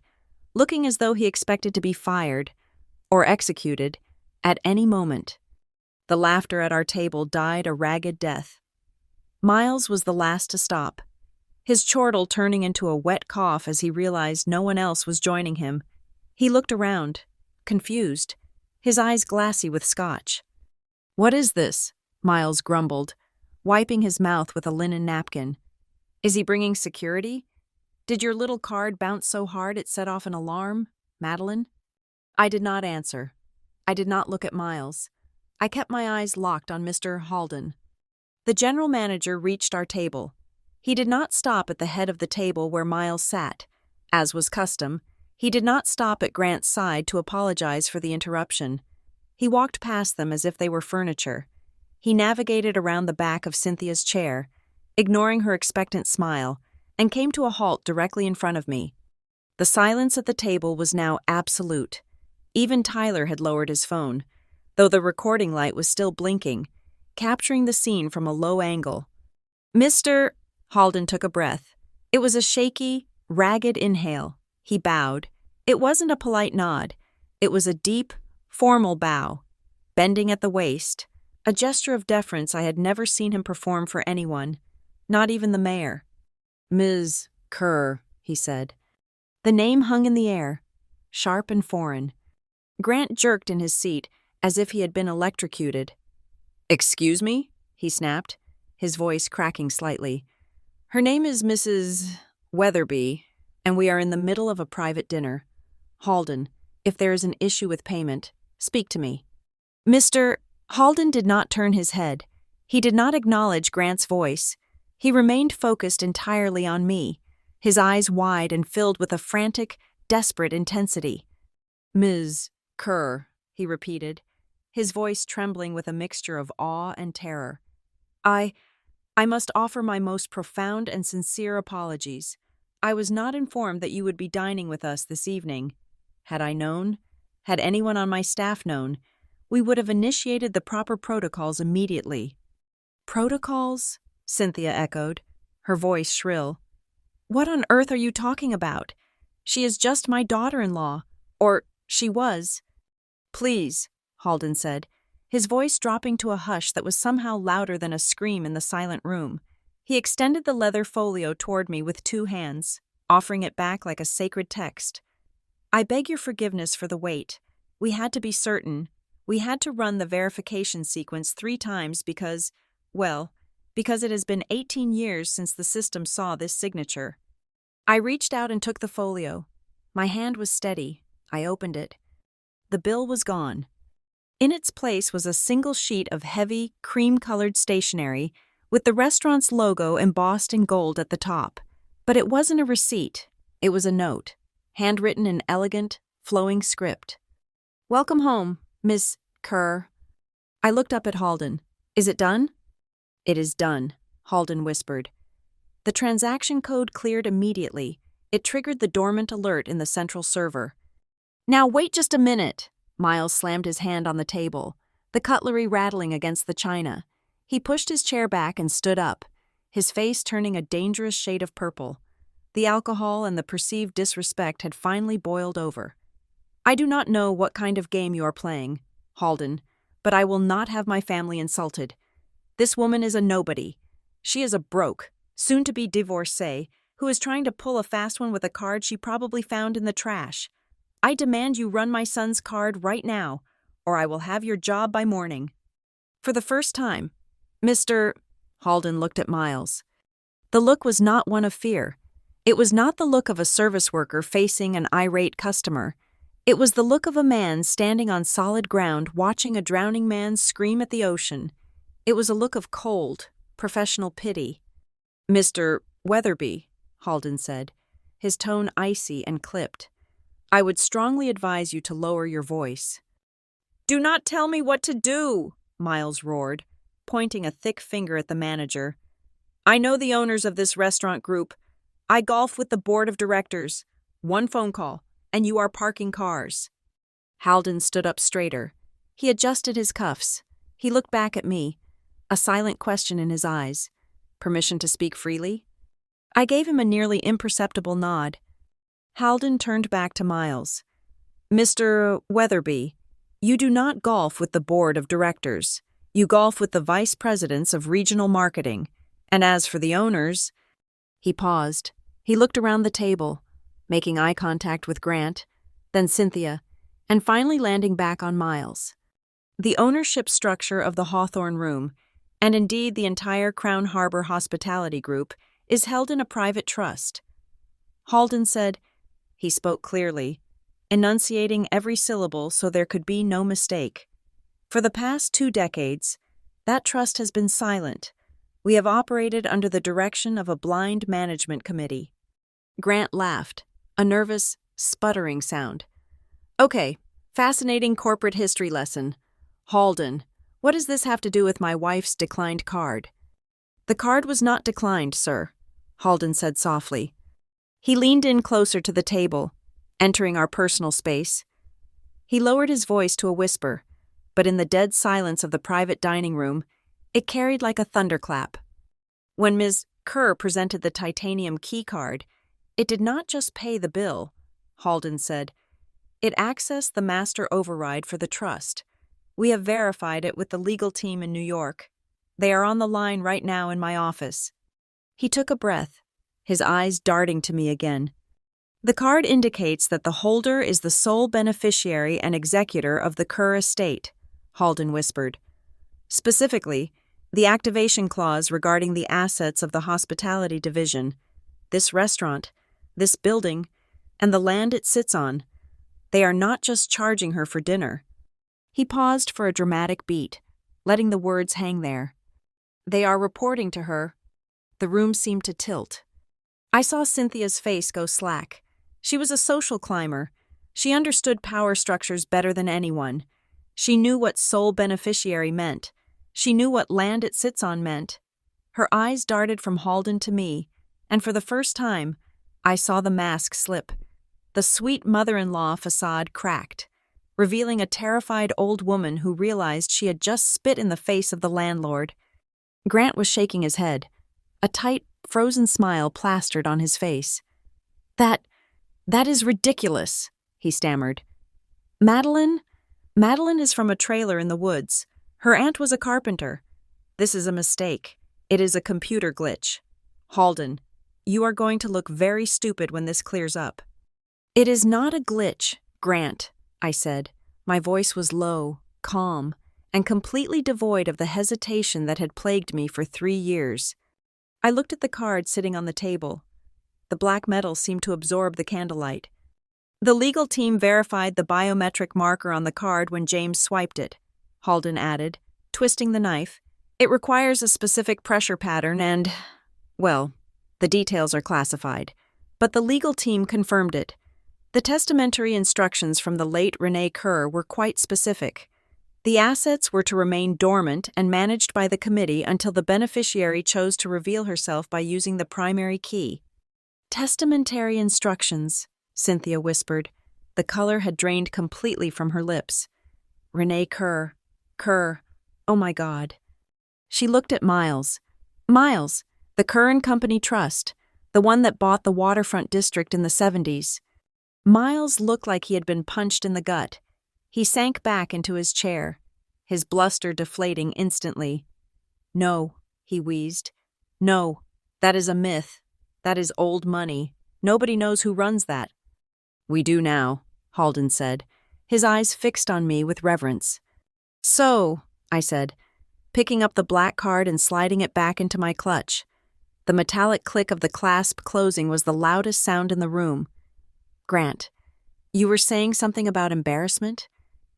looking as though he expected to be fired, or executed, at any moment. The laughter at our table died a ragged death. Miles was the last to stop, his chortle turning into a wet cough as he realized no one else was joining him. He looked around, confused, his eyes glassy with scotch. "What is this?" Miles grumbled, wiping his mouth with a linen napkin. "Is he bringing security? Did your little card bounce so hard it set off an alarm, Madeline?" I did not answer. I did not look at Miles. I kept my eyes locked on Mr. Halden. The general manager reached our table. He did not stop at the head of the table where Miles sat. As was custom, he did not stop at Grant's side to apologize for the interruption. He walked past them as if they were furniture. He navigated around the back of Cynthia's chair, ignoring her expectant smile, and came to a halt directly in front of me. The silence at the table was now absolute. Even Tyler had lowered his phone, though the recording light was still blinking, capturing the scene from a low angle. Mr. Halden took a breath. It was a shaky, ragged inhale. He bowed. It wasn't a polite nod. It was a deep, formal bow, bending at the waist, a gesture of deference I had never seen him perform for anyone, not even the mayor. "Ms. Kerr," he said. The name hung in the air, sharp and foreign. Grant jerked in his seat as if he had been electrocuted. "Excuse me?" he snapped, his voice cracking slightly. "Her name is Mrs. Weatherby, and we are in the middle of a private dinner. Halden, if there is an issue with payment, speak to me." Mr. Halden did not turn his head. He did not acknowledge Grant's voice. He remained focused entirely on me, his eyes wide and filled with a frantic, desperate intensity. "Ms. Kerr," he repeated, his voice trembling with a mixture of awe and terror. I I must offer my most profound and sincere apologies. I was not informed that you would be dining with us this evening. Had I known, had anyone on my staff known, we would have initiated the proper protocols immediately. Protocols? Cynthia echoed, her voice shrill. What on earth are you talking about? She is just my daughter-in-law. Or she was. Please, Halden said, his voice dropping to a hush that was somehow louder than a scream in the silent room. He extended the leather folio toward me with 2 hands, offering it back like a sacred text. I beg your forgiveness for the wait. We had to be certain. We had to run the verification sequence 3 times because it has been 18 years since the system saw this signature. I reached out and took the folio. My hand was steady. I opened it. The bill was gone. In its place was a single sheet of heavy, cream-colored stationery with the restaurant's logo embossed in gold at the top. But it wasn't a receipt. It was a note, handwritten in elegant, flowing script. Welcome home, Miss Kerr. I looked up at Halden. Is it done? It is done, Halden whispered. The transaction code cleared immediately. It triggered the dormant alert in the central server. Now wait just a minute. Miles slammed his hand on the table, the cutlery rattling against the china. He pushed his chair back and stood up, his face turning a dangerous shade of purple. The alcohol and the perceived disrespect had finally boiled over. I do not know what kind of game you are playing, Halden, but I will not have my family insulted. This woman is a nobody. She is a broke, soon-to-be divorcee, who is trying to pull a fast one with a card she probably found in the trash. I demand you run my son's card right now, or I will have your job by morning. For the first time, Mr. Halden looked at Miles. The look was not one of fear. It was not the look of a service worker facing an irate customer. It was the look of a man standing on solid ground watching a drowning man scream at the ocean. It was a look of cold, professional pity. Mr. Weatherby, Halden said, his tone icy and clipped. I would strongly advise you to lower your voice. Do not tell me what to do, Miles roared, pointing a thick finger at the manager. I know the owners of this restaurant group. I golf with the board of directors. 1 phone call, and you are parking cars. Halden stood up straighter. He adjusted his cuffs. He looked back at me, a silent question in his eyes. Permission to speak freely? I gave him a nearly imperceptible nod. Halden turned back to Miles. Mr. Weatherby, you do not golf with the board of directors. You golf with the vice presidents of regional marketing. And as for the owners... He paused. He looked around the table, making eye contact with Grant, then Cynthia, and finally landing back on Miles. The ownership structure of the Hawthorne Room, and indeed the entire Crown Harbor Hospitality Group, is held in a private trust. Halden said, he spoke clearly, enunciating every syllable so there could be no mistake. For the past 2 decades, that trust has been silent. We have operated under the direction of a blind management committee. Grant laughed, a nervous, sputtering sound. Okay, fascinating corporate history lesson. Halden, what does this have to do with my wife's declined card? The card was not declined, sir, Halden said softly. He leaned in closer to the table, entering our personal space. He lowered his voice to a whisper, but in the dead silence of the private dining room, it carried like a thunderclap. When Ms. Kerr presented the titanium key card, it did not just pay the bill, Halden said. It accessed the master override for the trust. We have verified it with the legal team in New York. They are on the line right now in my office. He took a breath, his eyes darting to me again. The card indicates that the holder is the sole beneficiary and executor of the Kerr estate, Halden whispered. Specifically, the activation clause regarding the assets of the hospitality division, this restaurant, this building, and the land it sits on. They are not just charging her for dinner. He paused for a dramatic beat, letting the words hang there. They are reporting to her. The room seemed to tilt. I saw Cynthia's face go slack. She was a social climber. She understood power structures better than anyone. She knew what sole beneficiary meant. She knew what land it sits on meant. Her eyes darted from Halden to me, and for the first time, I saw the mask slip. The sweet mother-in-law facade cracked, revealing a terrified old woman who realized she had just spit in the face of the landlord. Grant was shaking his head, a tight, frozen smile plastered on his face. That is ridiculous," he stammered. Madeline is from a trailer in the woods. Her aunt was a carpenter. This is a mistake. It is a computer glitch. Halden, you are going to look very stupid when this clears up." "It is not a glitch, Grant," I said. My voice was low, calm, and completely devoid of the hesitation that had plagued me for 3 years. I looked at the card sitting on the table. The black metal seemed to absorb the candlelight. "The legal team verified the biometric marker on the card when James swiped it," Halden added, twisting the knife. "It requires a specific pressure pattern and, well, the details are classified. But the legal team confirmed it. The testamentary instructions from the late Renee Kerr were quite specific. The assets were to remain dormant and managed by the committee until the beneficiary chose to reveal herself by using the primary key." "Testamentary instructions," Cynthia whispered. The color had drained completely from her lips. "Renee Kerr. Oh my God." She looked at Miles. "Miles, the Kerr and Company Trust, the one that bought the waterfront district in the 70s. Miles looked like he had been punched in the gut. He sank back into his chair, his bluster deflating instantly. "No," he wheezed. "No, that is a myth. That is old money. Nobody knows who runs that." "We do now," Halden said, his eyes fixed on me with reverence. "So," I said, picking up the black card and sliding it back into my clutch. The metallic click of the clasp closing was the loudest sound in the room. "Grant, you were saying something about embarrassment?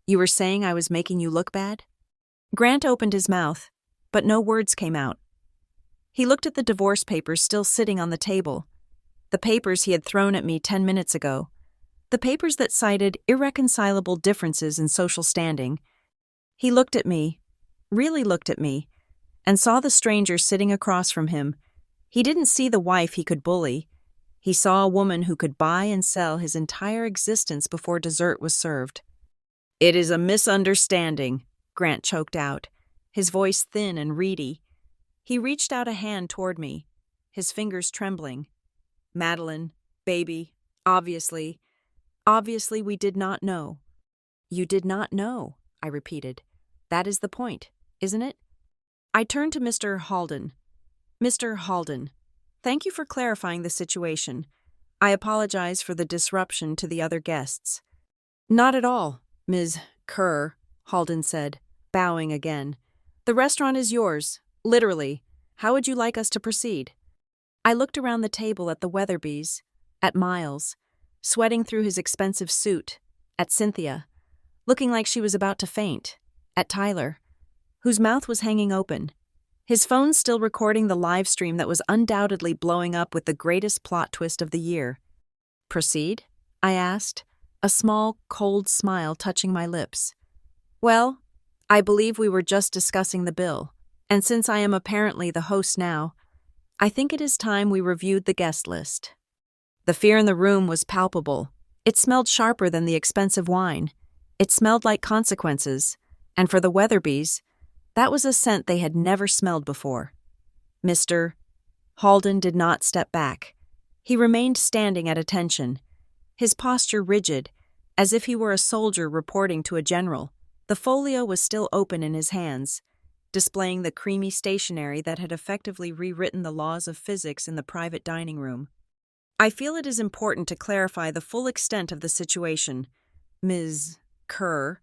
You were saying I was making you look bad?" Grant opened his mouth, but no words came out. He looked at the divorce papers still sitting on the table, the papers he had thrown at me 10 minutes ago, the papers that cited irreconcilable differences in social standing. He looked at me, really looked at me, and saw the stranger sitting across from him. He didn't see the wife he could bully. He saw a woman who could buy and sell his entire existence before dessert was served. "It is a misunderstanding," Grant choked out, his voice thin and reedy. He reached out a hand toward me, his fingers trembling. "Madeline, baby, obviously we did not know." "You did not know," I repeated. "That is the point, isn't it?" I turned to Mr. Halden. "Mr. Halden, thank you for clarifying the situation. I apologize for the disruption to the other guests." "Not at all, Ms. Kerr," Halden said, bowing again. "The restaurant is yours, literally. How would you like us to proceed?" I looked around the table at the Weatherbys, at Miles, sweating through his expensive suit, at Cynthia, looking like she was about to faint, at Tyler, whose mouth was hanging open, his phone still recording the live stream that was undoubtedly blowing up with the greatest plot twist of the year. "Proceed?" I asked, a small, cold smile touching my lips. "Well, I believe we were just discussing the bill, and since I am apparently the host now, I think it is time we reviewed the guest list." The fear in the room was palpable. It smelled sharper than the expensive wine. It smelled like consequences, and for the Weatherbys, that was a scent they had never smelled before. Mr. Halden did not step back. He remained standing at attention, his posture rigid, as if he were a soldier reporting to a general. The folio was still open in his hands, displaying the creamy stationery that had effectively rewritten the laws of physics in the private dining room. "I feel it is important to clarify the full extent of the situation, Ms. Kerr,"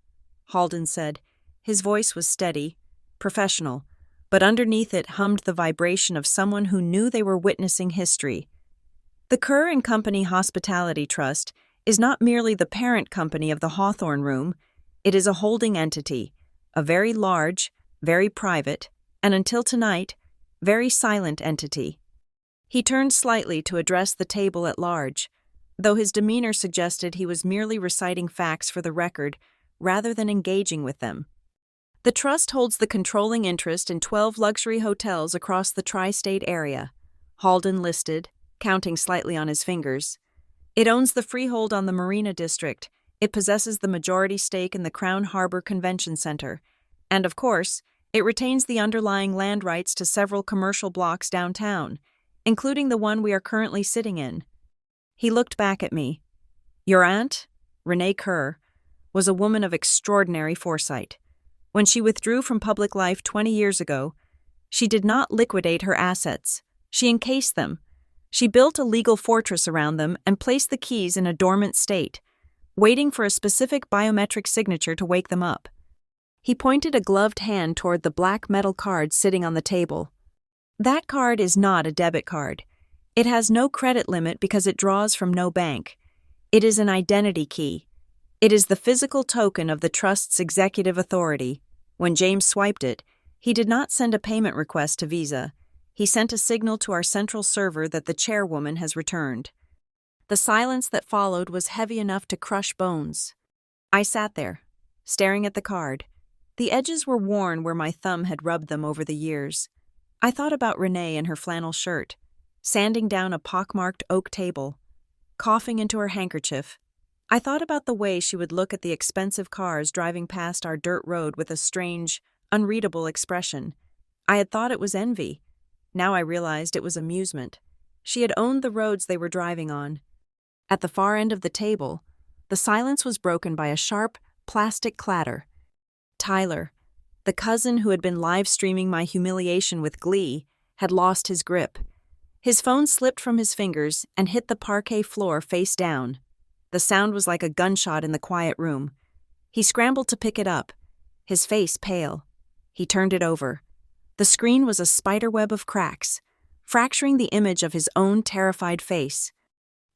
Halden said. His voice was steady, professional, but underneath it hummed the vibration of someone who knew they were witnessing history. "The Kerr and Company Hospitality Trust is not merely the parent company of the Hawthorne Room. It is a holding entity, a very large, very private, and until tonight, very silent entity." He turned slightly to address the table at large, though his demeanor suggested he was merely reciting facts for the record rather than engaging with them. The trust holds the controlling interest in 12 luxury hotels across the tri-state area. Halden listed, counting slightly on his fingers. It owns the freehold on the Marina District. It possesses the majority stake in the Crown Harbor Convention Center. And, of course, it retains the underlying land rights to several commercial blocks downtown, including the one we are currently sitting in. He looked back at me. Your aunt, Renee Kerr, was a woman of extraordinary foresight. When she withdrew from public life 20 years ago, she did not liquidate her assets. She encased them. She built a legal fortress around them and placed the keys in a dormant state, waiting for a specific biometric signature to wake them up. He pointed a gloved hand toward the black metal card sitting on the table. That card is not a debit card. It has no credit limit because it draws from no bank. It is an identity key. It is the physical token of the trust's executive authority. When James swiped it, he did not send a payment request to Visa. He sent a signal to our central server that the chairwoman has returned. The silence that followed was heavy enough to crush bones. I sat there, staring at the card. The edges were worn where my thumb had rubbed them over the years. I thought about Renee in her flannel shirt, sanding down a pockmarked oak table, coughing into her handkerchief. I thought about the way she would look at the expensive cars driving past our dirt road with a strange, unreadable expression. I had thought it was envy. Now I realized it was amusement. She had owned the roads they were driving on. At the far end of the table, the silence was broken by a sharp, plastic clatter. Tyler, the cousin who had been live-streaming my humiliation with glee, had lost his grip. His phone slipped from his fingers and hit the parquet floor face down. The sound was like a gunshot in the quiet room. He scrambled to pick it up, his face pale. He turned it over. The screen was a spiderweb of cracks, fracturing the image of his own terrified face.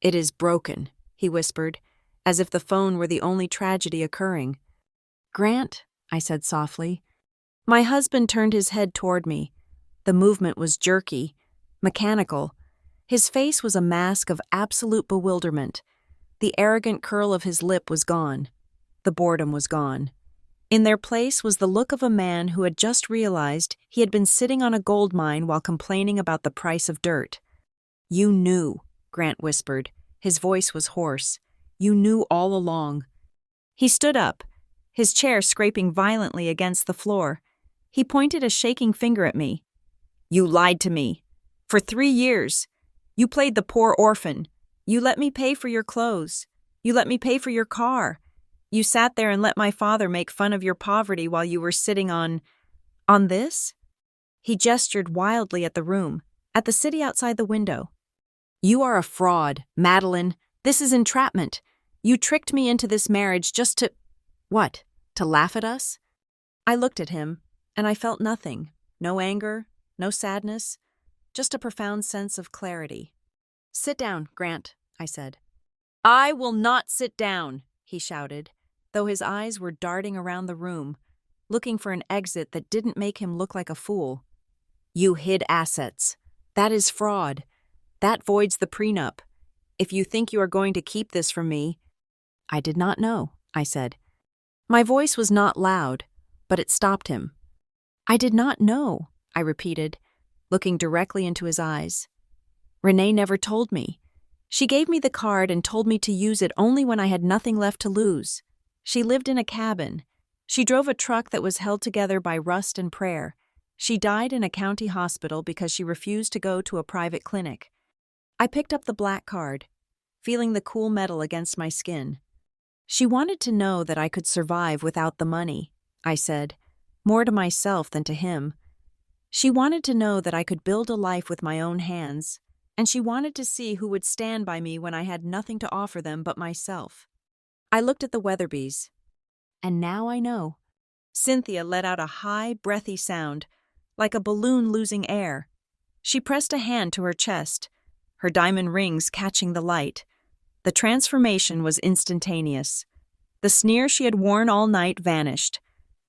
"It is broken," he whispered, as if the phone were the only tragedy occurring. "Grant," I said softly. My husband turned his head toward me. The movement was jerky, mechanical. His face was a mask of absolute bewilderment. The arrogant curl of his lip was gone. The boredom was gone. In their place was the look of a man who had just realized he had been sitting on a gold mine while complaining about the price of dirt. "You knew," Grant whispered. His voice was hoarse. "You knew all along." He stood up, his chair scraping violently against the floor. He pointed a shaking finger at me. "You lied to me. For 3 years. You played the poor orphan. You let me pay for your clothes. You let me pay for your car. You sat there and let my father make fun of your poverty while you were sitting on this?" He gestured wildly at the room, at the city outside the window. "You are a fraud, Madeline. This is entrapment. You tricked me into this marriage just to— What? To laugh at us?" I looked at him, and I felt nothing. No anger, no sadness, just a profound sense of clarity. "Sit down, Grant," I said. "I will not sit down," he shouted, though his eyes were darting around the room, looking for an exit that didn't make him look like a fool. "You hid assets. That is fraud. That voids the prenup. If you think you are going to keep this from me—" "I did not know," I said. My voice was not loud, but it stopped him. "I did not know," I repeated, looking directly into his eyes. "Renee never told me. She gave me the card and told me to use it only when I had nothing left to lose. She lived in a cabin. She drove a truck that was held together by rust and prayer. She died in a county hospital because she refused to go to a private clinic." I picked up the black card, feeling the cool metal against my skin. "She wanted to know that I could survive without the money," I said, more to myself than to him. "She wanted to know that I could build a life with my own hands, and she wanted to see who would stand by me when I had nothing to offer them but myself." I looked at the Weatherbys. "And now I know." Cynthia let out a high, breathy sound, like a balloon losing air. She pressed a hand to her chest, her diamond rings catching the light. The transformation was instantaneous. The sneer she had worn all night vanished,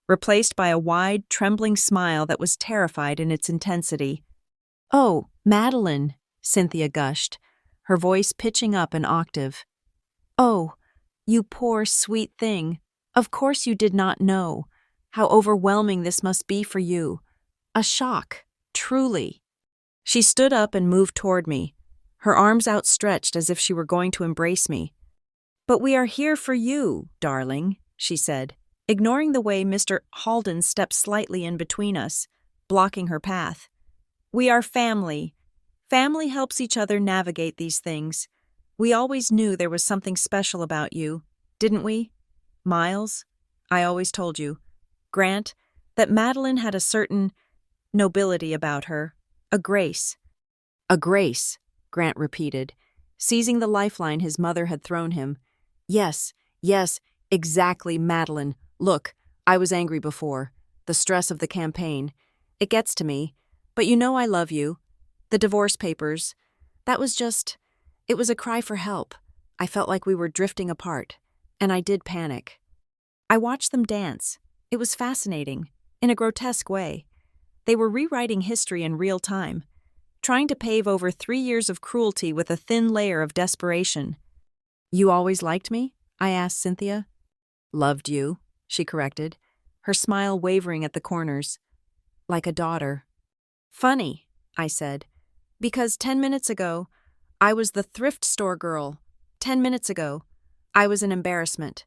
replaced by a wide, trembling smile that was terrified in its intensity. "Oh, Madeline," Cynthia gushed, her voice pitching up an octave. "Oh, you poor, sweet thing. Of course you did not know. How overwhelming this must be for you. A shock, truly. She stood up and moved toward me, her arms outstretched as if she were going to embrace me. "But we are here for you, darling," she said, ignoring the way Mr. Halden stepped slightly in between us, blocking her path. "We are family. Family helps each other navigate these things. We always knew there was something special about you, didn't we? Miles, I always told you, Grant, that Madeline had a certain nobility about her, a grace." "A grace," Grant repeated, seizing the lifeline his mother had thrown him. Yes, exactly, Madeline. Look, I was angry before. The stress of the campaign. It gets to me. But you know I love you. The divorce papers. That was just... It was a cry for help. I felt like we were drifting apart. And I did panic. I watched them dance. It was fascinating, in a grotesque way. They were rewriting history in real time, trying to pave over 3 years of cruelty with a thin layer of desperation. "You always liked me?" I asked Cynthia. "Loved you," she corrected, her smile wavering at the corners. "Like a daughter." "Funny," I said, "because 10 minutes ago, I was the thrift store girl. 10 minutes ago, I was an embarrassment.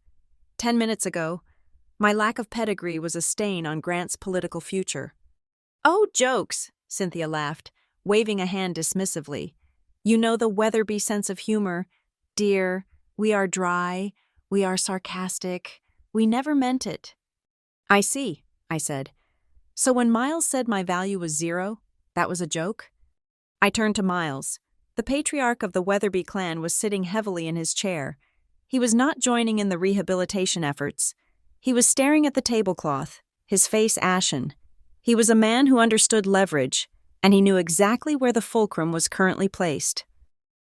10 minutes ago, my lack of pedigree was a stain on Grant's political future." "Oh, jokes," Cynthia laughed, waving a hand dismissively. "You know the Weatherby sense of humor. Dear, we are dry, we are sarcastic, we never meant it." "I see," I said. "So when Miles said my value was 0, that was a joke?" I turned to Miles. The patriarch of the Weatherby clan was sitting heavily in his chair. He was not joining in the rehabilitation efforts. He was staring at the tablecloth, his face ashen. He was a man who understood leverage, and he knew exactly where the fulcrum was currently placed.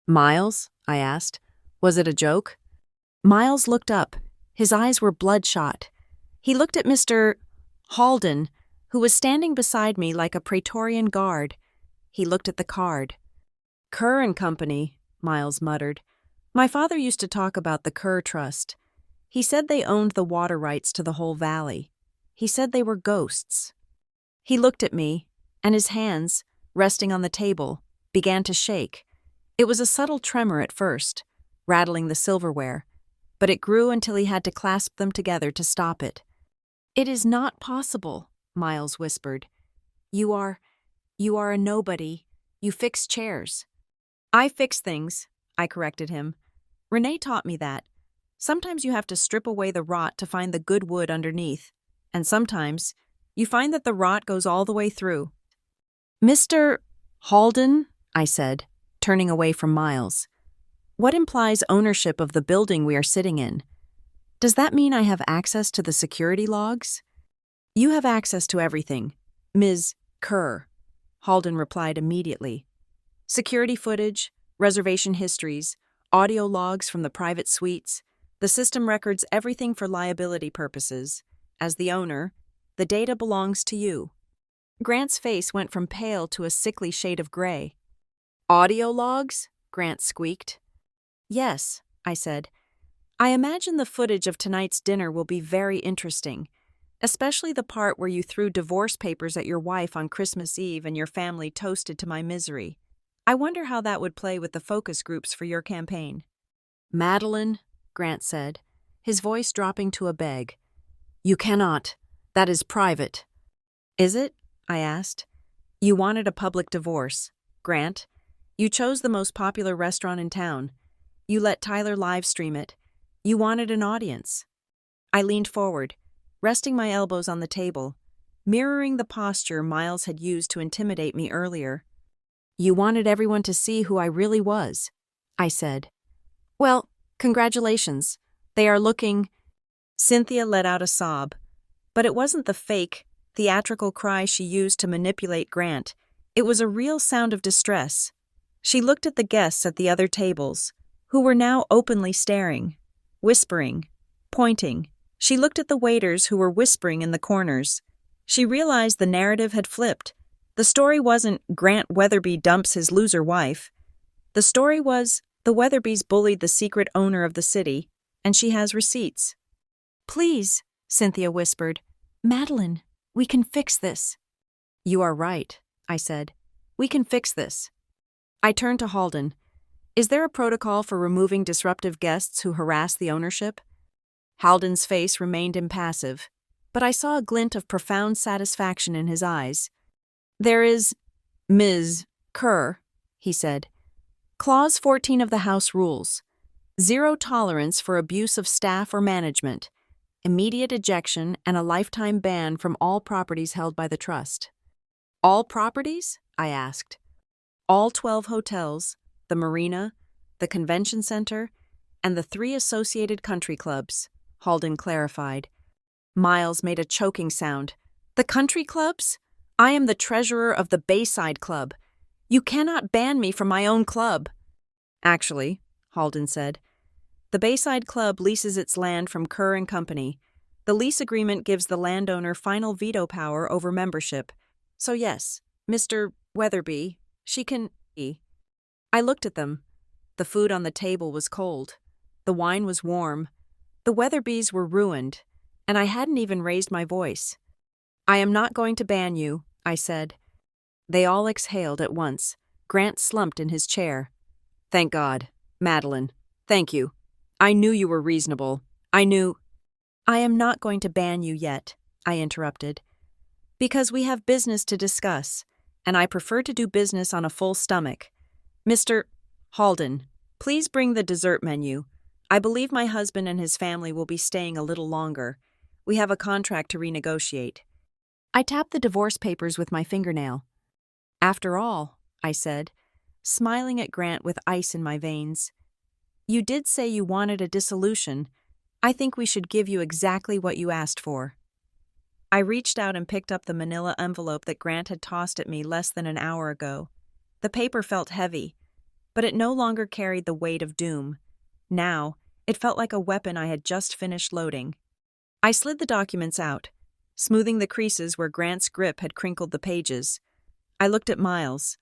"Miles?" I asked. "Was it a joke?" Miles looked up. His eyes were bloodshot. He looked at Mr. Halden, who was standing beside me like a Praetorian guard. He looked at the card. "Kerr and Company," Miles muttered. "My father used to talk about the Kerr Trust. He said they owned the water rights to the whole valley. He said they were ghosts." He looked at me, and his hands, resting on the table, began to shake. It was a subtle tremor at first, rattling the silverware, but it grew until he had to clasp them together to stop it. "It is not possible," Miles whispered. You are a nobody. You fix chairs." "I fix things," I corrected him. "Renee taught me that. Sometimes you have to strip away the rot to find the good wood underneath, and sometimes you find that the rot goes all the way through." "Mr. Halden," I said, turning away from Miles. "What implies ownership of the building we are sitting in? Does that mean I have access to the security logs?" "You have access to everything, Ms. Kerr," Halden replied immediately. "Security footage, reservation histories, audio logs from the private suites. The system records everything for liability purposes. As the owner, the data belongs to you." Grant's face went from pale to a sickly shade of gray. "Audio logs?" Grant squeaked. "Yes," I said. "I imagine the footage of tonight's dinner will be very interesting, especially the part where you threw divorce papers at your wife on Christmas Eve and your family toasted to my misery. I wonder how that would play with the focus groups for your campaign." "Madeline," Grant said, his voice dropping to a beg. "You cannot. That is private." "Is it?" I asked. "You wanted a public divorce, Grant. You chose the most popular restaurant in town. You let Tyler live stream it. You wanted an audience." I leaned forward, resting my elbows on the table, mirroring the posture Miles had used to intimidate me earlier. "You wanted everyone to see who I really was," I said. "Well, congratulations. They are looking—" Cynthia let out a sob, but it wasn't the fake, theatrical cry she used to manipulate Grant. It was a real sound of distress. She looked at the guests at the other tables, who were now openly staring, whispering, pointing. She looked at the waiters who were whispering in the corners. She realized the narrative had flipped. The story wasn't Grant Weatherby dumps his loser wife. The story was the Weatherbys bullied the secret owner of the city, and she has receipts. "Please," Cynthia whispered, Madeline, we can fix this. You are right, I said. We can fix this. I turned to Halden. Is there a protocol for removing disruptive guests who harass the ownership? Halden's face remained impassive, but I saw a glint of profound satisfaction in his eyes. There is, Ms. Kerr, he said. Clause 14 of the House rules. Zero tolerance for abuse of staff or management. Immediate ejection and a lifetime ban from all properties held by the trust. All properties? I asked. All 12 hotels, the marina, the convention center, and the 3 associated country clubs, Halden clarified. Miles made a choking sound. The country clubs? I am the treasurer of the Bayside Club. You cannot ban me from my own club. Actually, Halden said, the Bayside Club leases its land from Kerr and Company. The lease agreement gives the landowner final veto power over membership. So yes, Mr. Weatherby, she can eat. I looked at them. The food on the table was cold. The wine was warm. The Weatherbys were ruined, and I hadn't even raised my voice. I am not going to ban you, I said. They all exhaled at once. Grant slumped in his chair. Thank God. Madeline, thank you. I knew you were reasonable. I knew. I am not going to ban you yet, I interrupted. Because we have business to discuss, and I prefer to do business on a full stomach. Mr. Halden, please bring the dessert menu. I believe my husband and his family will be staying a little longer. We have a contract to renegotiate. I tapped the divorce papers with my fingernail. After all, I said, smiling at Grant with ice in my veins, you did say you wanted a dissolution. I think we should give you exactly what you asked for. I reached out and picked up the manila envelope that Grant had tossed at me less than an hour ago. The paper felt heavy, but it no longer carried the weight of doom. Now, it felt like a weapon I had just finished loading. I slid the documents out, smoothing the creases where Grant's grip had crinkled the pages. I looked at Miles.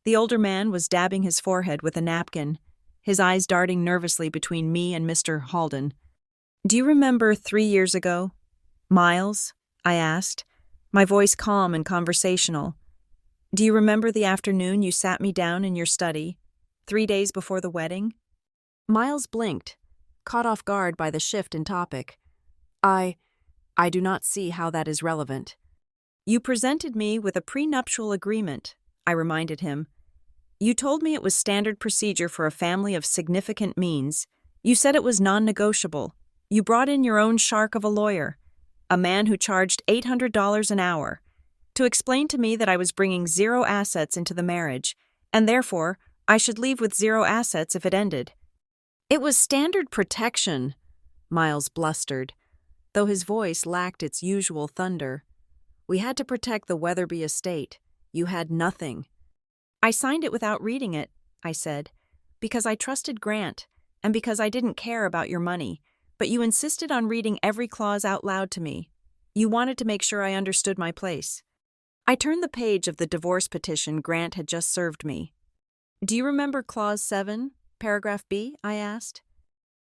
The older man was dabbing his forehead with a napkin, his eyes darting nervously between me and Mr. Halden. Do you remember 3 years ago? Miles, I asked, my voice calm and conversational. Do you remember the afternoon you sat me down in your study, 3 days before the wedding? Miles blinked, caught off guard by the shift in topic. I do not see how that is relevant. You presented me with a prenuptial agreement, I reminded him. You told me it was standard procedure for a family of significant means. You said it was non-negotiable. You brought in your own shark of a lawyer, a man who charged $800 an hour, to explain to me that I was bringing 0 assets into the marriage, and therefore I should leave with 0 assets if it ended. It was standard protection, Miles blustered, though his voice lacked its usual thunder. We had to protect the Weatherby estate. You had nothing. I signed it without reading it, I said, because I trusted Grant, and because I didn't care about your money, but you insisted on reading every clause out loud to me. You wanted to make sure I understood my place. I turned the page of the divorce petition Grant had just served me. Do you remember Clause 7, Paragraph B? I asked.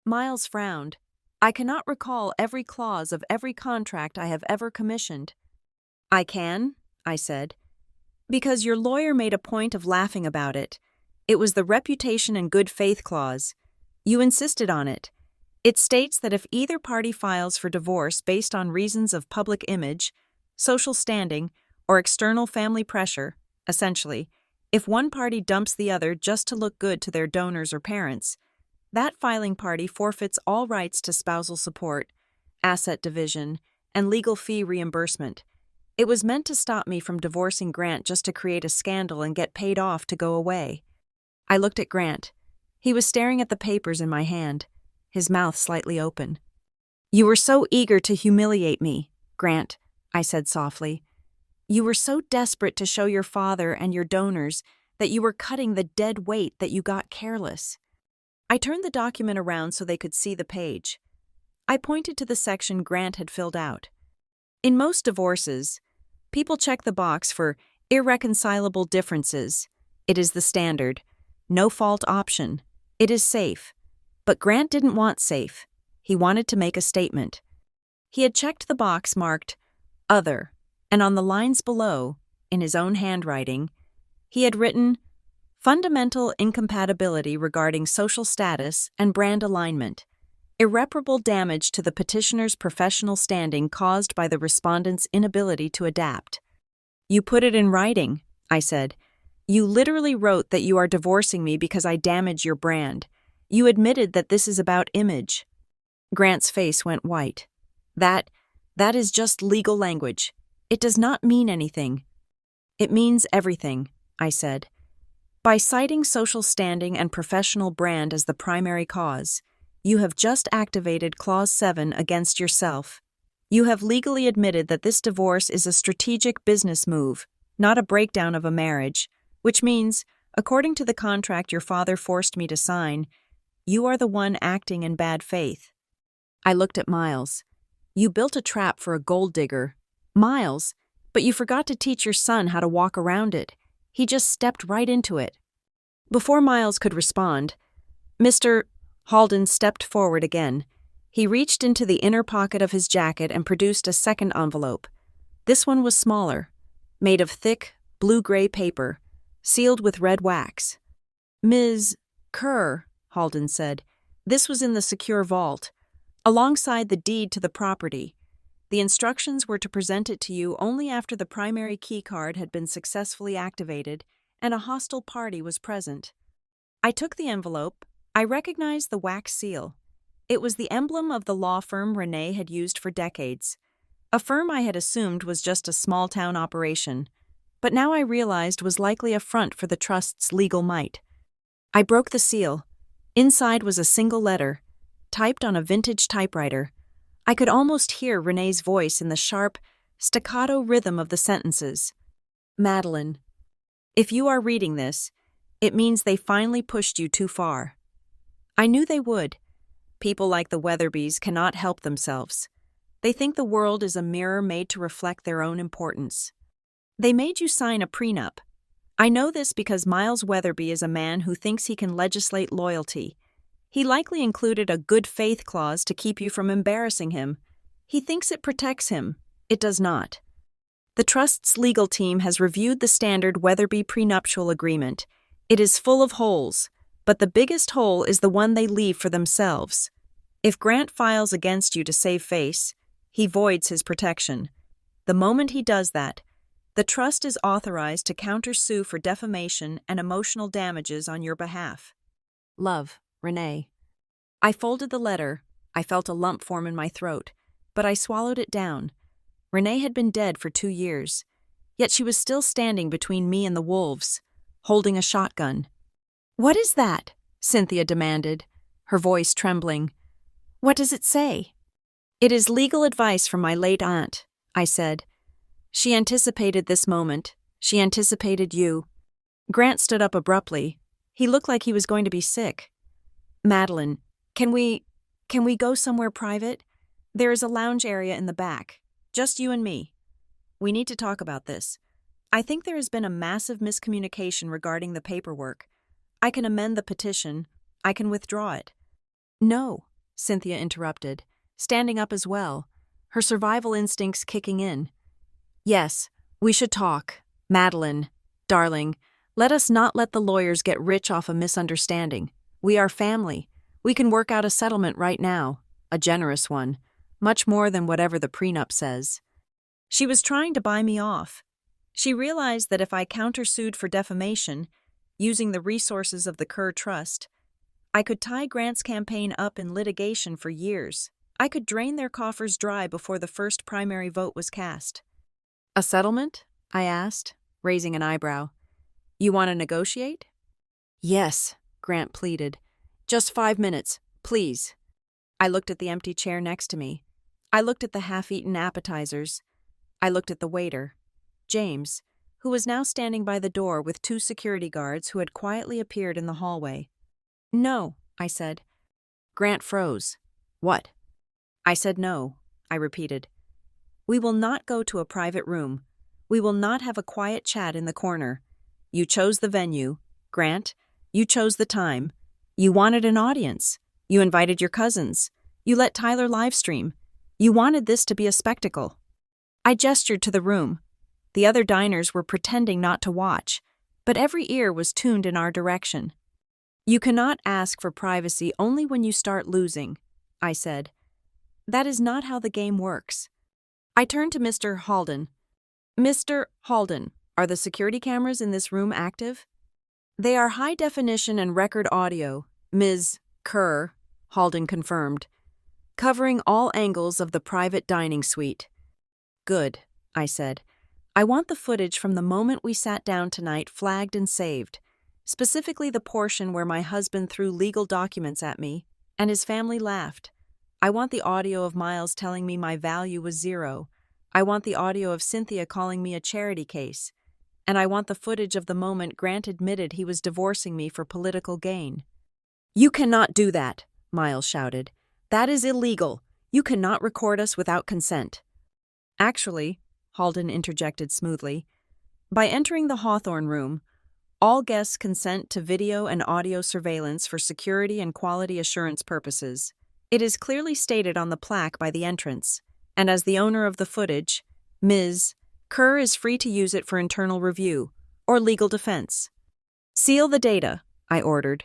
Miles frowned. I cannot recall every clause of every contract I have ever commissioned. I can, I said, because your lawyer made a point of laughing about it. It was the reputation and good faith clause. You insisted on it. It states that if either party files for divorce based on reasons of public image, social standing, or external family pressure, essentially, if one party dumps the other just to look good to their donors or parents, that filing party forfeits all rights to spousal support, asset division, and legal fee reimbursement. It was meant to stop me from divorcing Grant just to create a scandal and get paid off to go away. I looked at Grant. He was staring at the papers in my hand, his mouth slightly open. You were so eager to humiliate me, Grant, I said softly. You were so desperate to show your father and your donors that you were cutting the dead weight that you got careless. I turned the document around so they could see the page. I pointed to the section Grant had filled out. In most divorces, people check the box for irreconcilable differences. It is the standard. No fault option. It is safe. But Grant didn't want safe. He wanted to make a statement. He had checked the box marked, Other, and on the lines below, in his own handwriting, he had written, fundamental incompatibility regarding social status and brand alignment. Irreparable damage to the petitioner's professional standing caused by the respondent's inability to adapt. You put it in writing, I said. You literally wrote that you are divorcing me because I damage your brand. You admitted that this is about image. Grant's face went white. That is just legal language. It does not mean anything. It means everything, I said. By citing social standing and professional brand as the primary cause, you have just activated Clause 7 against yourself. You have legally admitted that this divorce is a strategic business move, not a breakdown of a marriage, which means, according to the contract your father forced me to sign, you are the one acting in bad faith. I looked at Miles. You built a trap for a gold digger. Miles, but you forgot to teach your son how to walk around it. He just stepped right into it. Before Miles could respond, Mr. Halden stepped forward again. He reached into the inner pocket of his jacket and produced a second envelope. This one was smaller, made of thick, blue-gray paper, sealed with red wax. Ms. Kerr, Halden said, this was in the secure vault, alongside the deed to the property. The instructions were to present it to you only after the primary key card had been successfully activated and a hostile party was present. I took the envelope. I recognized the wax seal. It was the emblem of the law firm Renee had used for decades, a firm I had assumed was just a small-town operation, but now I realized was likely a front for the trust's legal might. I broke the seal. Inside was a single letter, typed on a vintage typewriter. I could almost hear Renee's voice in the sharp, staccato rhythm of the sentences. Madeline, if you are reading this, it means they finally pushed you too far. I knew they would. People like the Weatherbys cannot help themselves. They think the world is a mirror made to reflect their own importance. They made you sign a prenup. I know this because Miles Weatherby is a man who thinks he can legislate loyalty. He likely included a good faith clause to keep you from embarrassing him. He thinks it protects him. It does not. The trust's legal team has reviewed the standard Weatherby prenuptial agreement. It is full of holes, but the biggest hole is the one they leave for themselves. If Grant files against you to save face, he voids his protection. The moment he does that, the trust is authorized to countersue for defamation and emotional damages on your behalf. Love, Renee. I folded the letter. I felt a lump form in my throat, but I swallowed it down. Renee had been dead for 2 years, yet she was still standing between me and the wolves, holding a shotgun. What is that? Cynthia demanded, her voice trembling. What does it say? It is legal advice from my late aunt, I said. She anticipated this moment. She anticipated you. Grant stood up abruptly. He looked like he was going to be sick. Madeline, can we go somewhere private? There is a lounge area in the back. Just you and me. We need to talk about this. I think there has been a massive miscommunication regarding the paperwork. I can amend the petition. I can withdraw it. No, Cynthia interrupted, standing up as well, her survival instincts kicking in. Yes, we should talk. Madeline, darling, let us not let the lawyers get rich off a misunderstanding. We are family. We can work out a settlement right now, a generous one, much more than whatever the prenup says. She was trying to buy me off. She realized that if I countersued for defamation, using the resources of the Kerr Trust, I could tie Grant's campaign up in litigation for years. I could drain their coffers dry before the first primary vote was cast. A settlement? I asked, raising an eyebrow. You want to negotiate? Yes, Grant pleaded. Just 5 minutes, please. I looked at the empty chair next to me. I looked at the half-eaten appetizers. I looked at the waiter, James, who was now standing by the door with 2 security guards who had quietly appeared in the hallway. No, I said. Grant froze. What? I said no, I repeated. We will not go to a private room. We will not have a quiet chat in the corner. You chose the venue, Grant. You chose the time. You wanted an audience. You invited your cousins. You let Tyler livestream. You wanted this to be a spectacle. I gestured to the room. The other diners were pretending not to watch, but every ear was tuned in our direction. You cannot ask for privacy only when you start losing, I said. That is not how the game works. I turned to Mr. Halden. Mr. Halden, are the security cameras in this room active? They are high definition and record audio, Ms. Kerr, Halden confirmed, covering all angles of the private dining suite. Good, I said. I want the footage from the moment we sat down tonight flagged and saved, specifically the portion where my husband threw legal documents at me and his family laughed. I want the audio of Miles telling me my value was zero. I want the audio of Cynthia calling me a charity case. And I want the footage of the moment Grant admitted he was divorcing me for political gain. You cannot do that, Miles shouted. That is illegal. You cannot record us without consent. Actually, Halden interjected smoothly, by entering the Hawthorne room, all guests consent to video and audio surveillance for security and quality assurance purposes. It is clearly stated on the plaque by the entrance, and as the owner of the footage, Ms. Kerr is free to use it for internal review or legal defense. Seal the data, I ordered.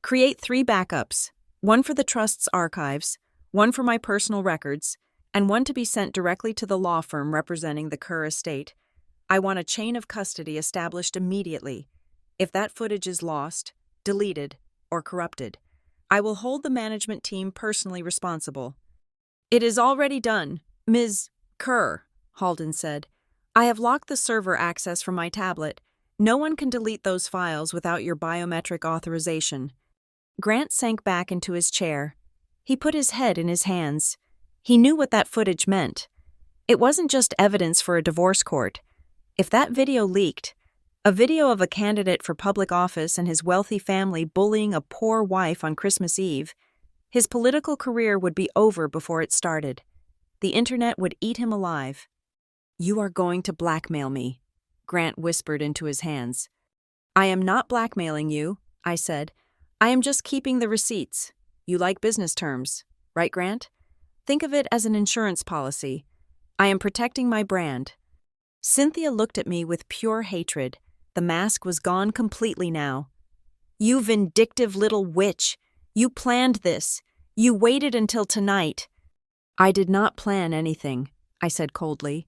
Create 3 backups, one for the trust's archives, one for my personal records, and one to be sent directly to the law firm representing the Kerr estate. I want a chain of custody established immediately. If that footage is lost, deleted, or corrupted, I will hold the management team personally responsible. It is already done, Ms. Kerr, Halden said. I have locked the server access from my tablet. No one can delete those files without your biometric authorization. Grant sank back into his chair. He put his head in his hands. He knew what that footage meant. It wasn't just evidence for a divorce court. If that video leaked, a video of a candidate for public office and his wealthy family bullying a poor wife on Christmas Eve, his political career would be over before it started. The internet would eat him alive. You are going to blackmail me, Grant whispered into his hands. I am not blackmailing you, I said. I am just keeping the receipts. You like business terms, right, Grant? Think of it as an insurance policy. I am protecting my brand. Cynthia looked at me with pure hatred. The mask was gone completely now. You vindictive little witch! You planned this. You waited until tonight. I did not plan anything, I said coldly.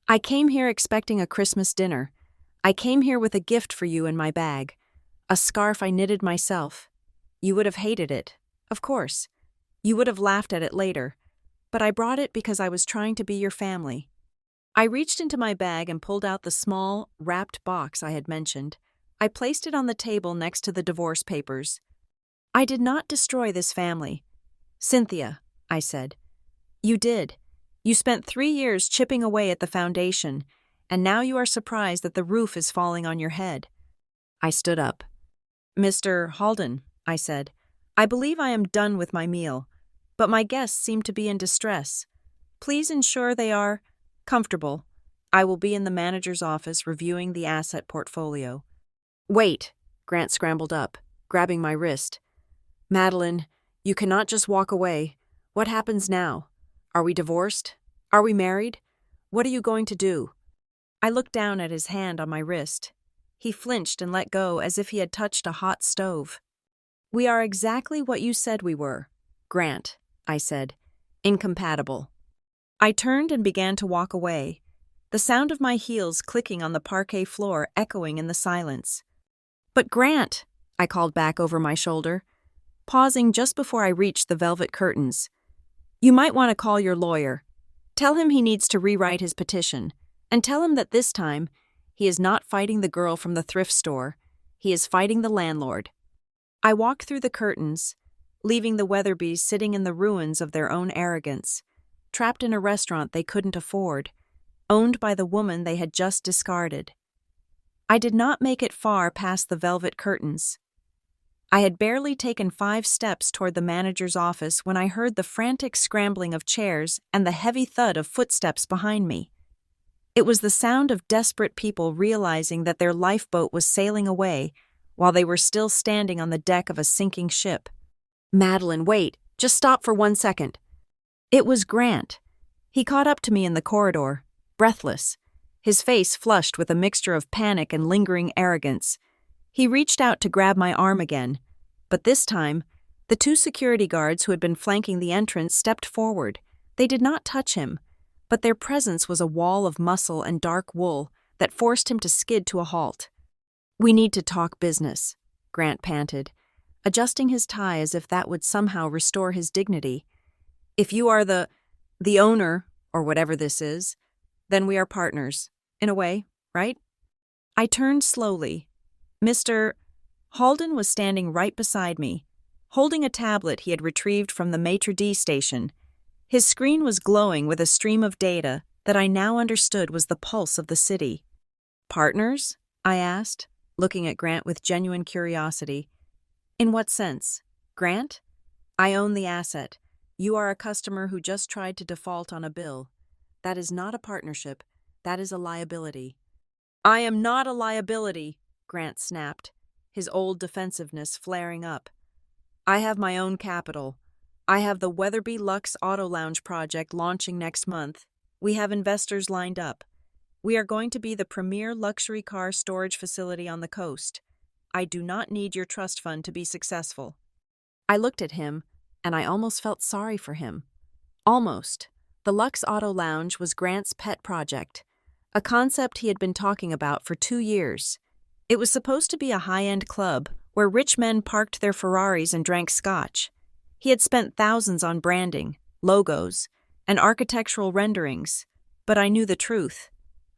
I came here expecting a Christmas dinner. I came here with a gift for you in my bag. A scarf I knitted myself. You would have hated it, of course. You would have laughed at it later. But I brought it because I was trying to be your family. I reached into my bag and pulled out the small, wrapped box I had mentioned. I placed it on the table next to the divorce papers. I did not destroy this family. Cynthia, I said. You did. You spent 3 years chipping away at the foundation, and now you are surprised that the roof is falling on your head. I stood up. Mr. Halden, I said, I believe I am done with my meal, but my guests seem to be in distress. Please ensure they are comfortable. I will be in the manager's office reviewing the asset portfolio. Wait, Grant scrambled up, grabbing my wrist. Madeline, you cannot just walk away. What happens now? Are we divorced? Are we married? What are you going to do? I looked down at his hand on my wrist. He flinched and let go as if he had touched a hot stove. We are exactly what you said we were, Grant, I said. Incompatible. I turned and began to walk away, the sound of my heels clicking on the parquet floor echoing in the silence. But Grant, I called back over my shoulder, pausing just before I reached the velvet curtains. You might want to call your lawyer. Tell him he needs to rewrite his petition, and tell him that this time, he is not fighting the girl from the thrift store. He is fighting the landlord. I walked through the curtains, leaving the Weatherbys sitting in the ruins of their own arrogance, trapped in a restaurant they couldn't afford, owned by the woman they had just discarded. I did not make it far past the velvet curtains. I had barely taken 5 steps toward the manager's office when I heard the frantic scrambling of chairs and the heavy thud of footsteps behind me. It was the sound of desperate people realizing that their lifeboat was sailing away while they were still standing on the deck of a sinking ship. Madeline, wait, just stop for 1 second. It was Grant. He caught up to me in the corridor, breathless, his face flushed with a mixture of panic and lingering arrogance. He reached out to grab my arm again, but this time, the two security guards who had been flanking the entrance stepped forward. They did not touch him, but their presence was a wall of muscle and dark wool that forced him to skid to a halt. "We need to talk business," Grant panted, adjusting his tie as if that would somehow restore his dignity. "If you are the owner, or whatever this is, then we are partners, in a way, right?" I turned slowly. Mr. Halden was standing right beside me, holding a tablet he had retrieved from the maitre d' station. His screen was glowing with a stream of data that I now understood was the pulse of the city. "Partners?" I asked, looking at Grant with genuine curiosity. "In what sense? Grant? I own the asset. You are a customer who just tried to default on a bill. That is not a partnership. That is a liability." "I am not a liability," Grant snapped, his old defensiveness flaring up. "I have my own capital. I have the Weatherby Lux Auto Lounge project launching next month. We have investors lined up. We are going to be the premier luxury car storage facility on the coast. I do not need your trust fund to be successful." I looked at him, and I almost felt sorry for him. Almost. The Lux Auto Lounge was Grant's pet project, a concept he had been talking about for 2 years. It was supposed to be a high-end club where rich men parked their Ferraris and drank scotch. He had spent thousands on branding, logos, and architectural renderings, but I knew the truth.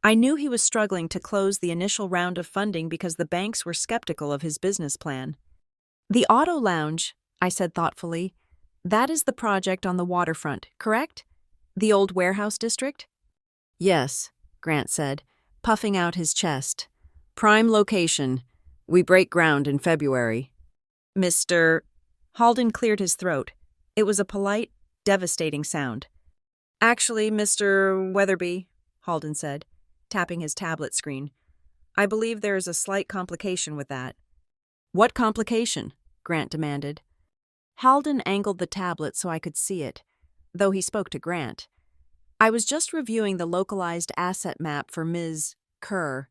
I knew he was struggling to close the initial round of funding because the banks were skeptical of his business plan. "The Auto Lounge," I said thoughtfully, "that is the project on the waterfront, correct? The old warehouse district?" "Yes," Grant said, puffing out his chest. "Prime location. We break ground in February." "Mr. Halden cleared his throat. It was a polite, devastating sound. "Actually, Mr. Weatherby," Halden said, tapping his tablet screen, "I believe there is a slight complication with that." "What complication?" Grant demanded. Halden angled the tablet so I could see it, though he spoke to Grant. "I was just reviewing the localized asset map for Ms. Kerr.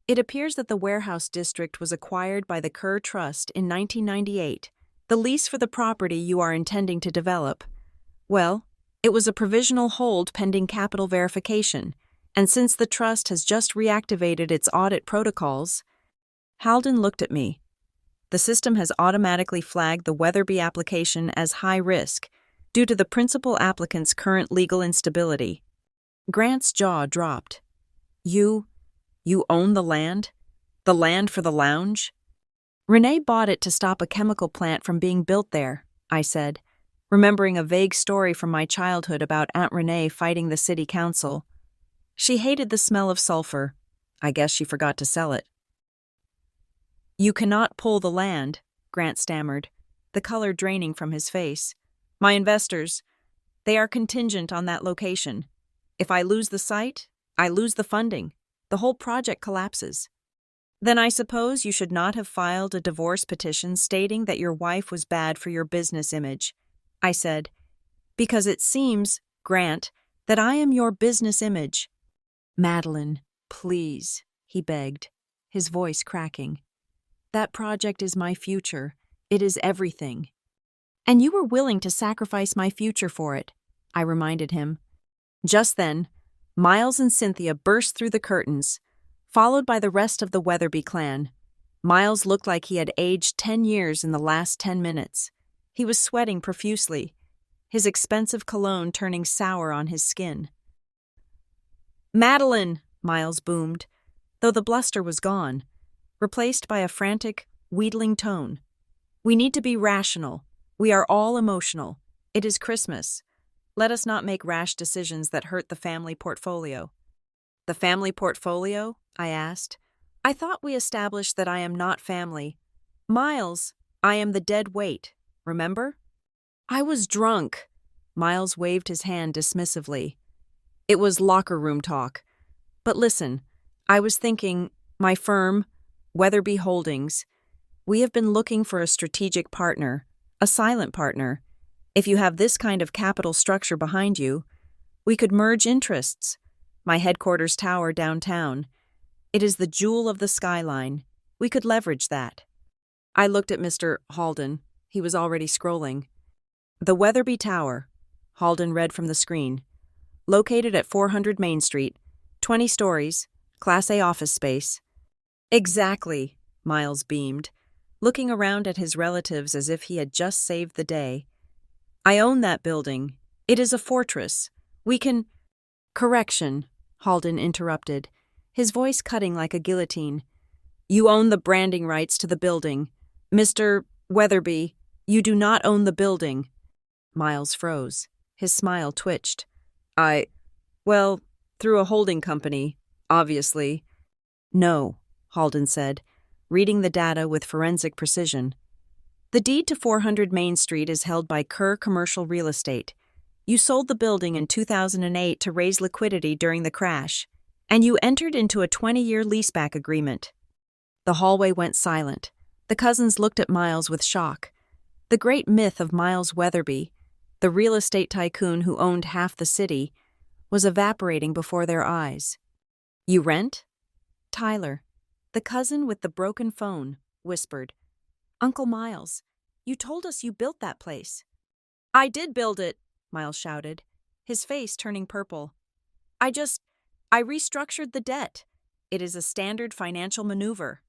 It appears that the warehouse district was acquired by the Kerr Trust in 1998. The lease for the property you are intending to develop. Well, it was a provisional hold pending capital verification, and since the trust has just reactivated its audit protocols..." Halden looked at me. "The system has automatically flagged the Weatherby application as high risk due to the principal applicant's current legal instability." Grant's jaw dropped. You own the land? The land for the lounge?" "Renee bought it to stop a chemical plant from being built there," I said, remembering a vague story from my childhood about Aunt Renee fighting the city council. "She hated the smell of sulfur. I guess she forgot to sell it." "You cannot pull the land," Grant stammered, the color draining from his face. "My investors, they are contingent on that location. If I lose the site, I lose the funding. The whole project collapses." "Then I suppose you should not have filed a divorce petition stating that your wife was bad for your business image," I said, "because it seems, Grant, that I am your business image." "Madeline, please," he begged, his voice cracking. "That project is my future. It is everything." "And you were willing to sacrifice my future for it," I reminded him. Just then, Miles and Cynthia burst through the curtains, followed by the rest of the Weatherby clan. Miles looked like he had aged 10 years in the last 10 minutes. He was sweating profusely, his expensive cologne turning sour on his skin. "Madeline!" Miles boomed, though the bluster was gone, replaced by a frantic, wheedling tone. "We need to be rational. We are all emotional. It is Christmas. Let us not make rash decisions that hurt the family portfolio." "The family portfolio?" I asked. "I thought we established that I am not family. Miles, I am the dead weight, remember?" "I was drunk." Miles waved his hand dismissively. "It was locker room talk. But listen, I was thinking, my firm, Weatherby Holdings, we have been looking for a strategic partner, a silent partner. If you have this kind of capital structure behind you, We could merge interests. My headquarters tower downtown. It is the jewel of the skyline. We could leverage that. I looked at Mr. Halden. He was already scrolling. The Weatherby Tower, Halden read from the screen. Located at 400 Main Street, 20 stories, Class A office space. Exactly, Miles beamed, looking around at his relatives as if he had just saved the day. I own that building. It is a fortress. We can— Correction, Halden interrupted, his voice cutting like a guillotine. You own the branding rights to the building. Mr. Weatherby, you do not own the building. Miles froze. His smile twitched. Well, through a holding company, obviously. No, Halden said, reading the data with forensic precision. The deed to 400 Main Street is held by Kerr Commercial Real Estate. You sold the building in 2008 to raise liquidity during the crash, and you entered into a 20-year leaseback agreement. The hallway went silent. The cousins looked at Miles with shock. The great myth of Miles Weatherby, the real estate tycoon who owned half the city, was evaporating before their eyes. You rent? Tyler, the cousin with the broken phone, whispered. Uncle Miles, you told us you built that place. I did build it, Miles shouted, his face turning purple. I restructured the debt. It is a standard financial maneuver.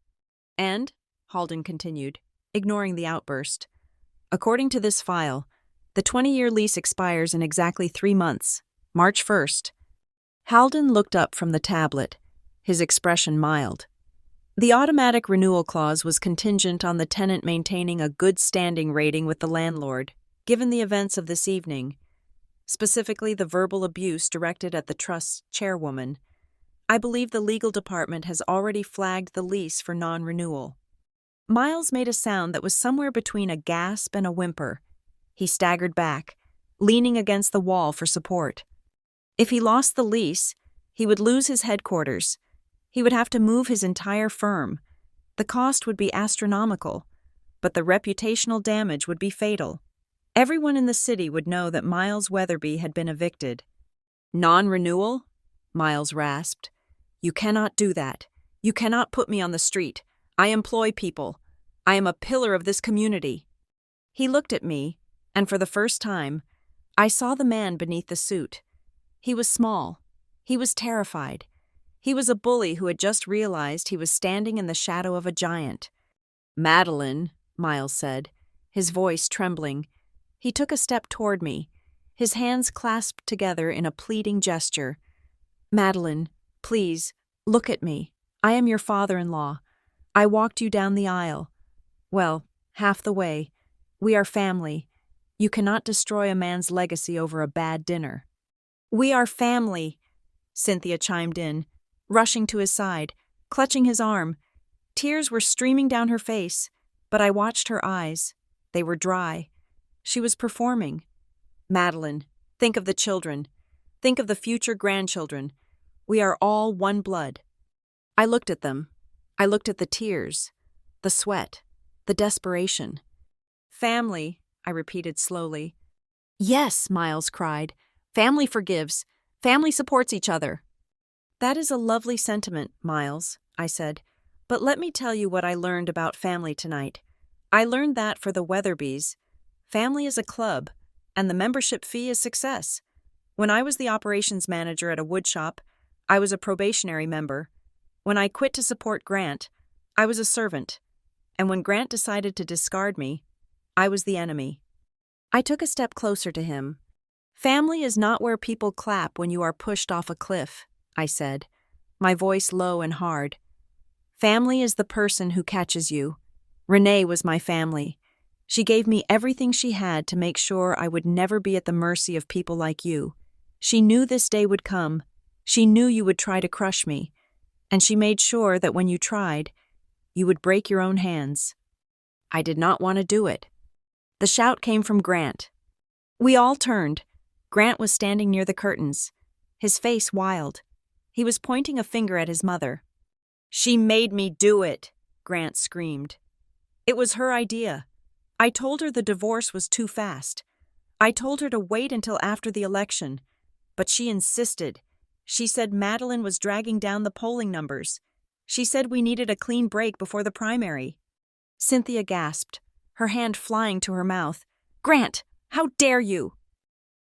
And, Halden continued, ignoring the outburst, according to this file, the 20-year lease expires in exactly 3 months, March 1st. Halden looked up from the tablet, his expression mild. The automatic renewal clause was contingent on the tenant maintaining a good standing rating with the landlord, given the events of this evening, specifically the verbal abuse directed at the trust's chairwoman. I believe the legal department has already flagged the lease for non-renewal. Miles made a sound that was somewhere between a gasp and a whimper. He staggered back, leaning against the wall for support. If he lost the lease, he would lose his headquarters. He would have to move his entire firm. The cost would be astronomical, but the reputational damage would be fatal. Everyone in the city would know that Miles Weatherby had been evicted. Non-renewal? Miles rasped. You cannot do that. You cannot put me on the street. I employ people. I am a pillar of this community. He looked at me, and for the first time, I saw the man beneath the suit. He was small. He was terrified. He was a bully who had just realized he was standing in the shadow of a giant. Madeline, Miles said, his voice trembling. He took a step toward me, his hands clasped together in a pleading gesture. Madeline, please, look at me. I am your father-in-law. I walked you down the aisle. Well, half the way. We are family. You cannot destroy a man's legacy over a bad dinner. We are family, Cynthia chimed in, rushing to his side, clutching his arm. Tears were streaming down her face, but I watched her eyes. They were dry. She was performing. Madeline, think of the children. Think of the future grandchildren. We are all one blood. I looked at them. I looked at the tears, the sweat, the desperation. Family, I repeated slowly. Yes, Miles cried. Family forgives. Family supports each other. That is a lovely sentiment, Miles, I said. But let me tell you what I learned about family tonight. I learned that for the Weatherbys, family is a club, and the membership fee is success. When I was the operations manager at a woodshop, I was a probationary member. When I quit to support Grant, I was a servant. And when Grant decided to discard me, I was the enemy. I took a step closer to him. Family is not where people clap when you are pushed off a cliff, I said, my voice low and hard. Family is the person who catches you. Renee was my family. She gave me everything she had to make sure I would never be at the mercy of people like you. She knew this day would come. She knew you would try to crush me. And she made sure that when you tried, you would break your own hands. I did not want to do it. The shout came from Grant. We all turned. Grant was standing near the curtains, his face wild. He was pointing a finger at his mother. She made me do it, Grant screamed. It was her idea. I told her the divorce was too fast. I told her to wait until after the election. But she insisted. She said Madeline was dragging down the polling numbers. She said we needed a clean break before the primary. Cynthia gasped, her hand flying to her mouth. "Grant, how dare you?"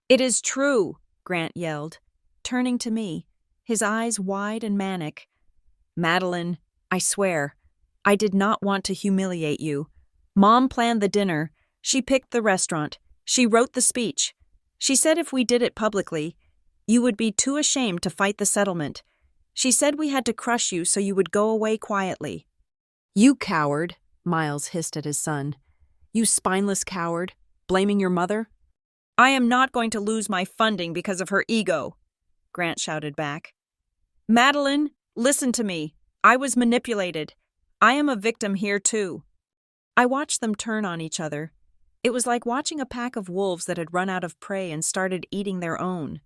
"It is true," Grant yelled, turning to me, his eyes wide and manic. "Madeline, I swear, I did not want to humiliate you. Mom planned the dinner. She picked the restaurant. She wrote the speech. She said if we did it publicly, you would be too ashamed to fight the settlement. She said we had to crush you so you would go away quietly." "You coward," Miles hissed at his son. "You spineless coward, blaming your mother?" "I am not going to lose my funding because of her ego," Grant shouted back. "Madeline, listen to me. I was manipulated. I am a victim here too." I watched them turn on each other. It was like watching a pack of wolves that had run out of prey and started eating their own.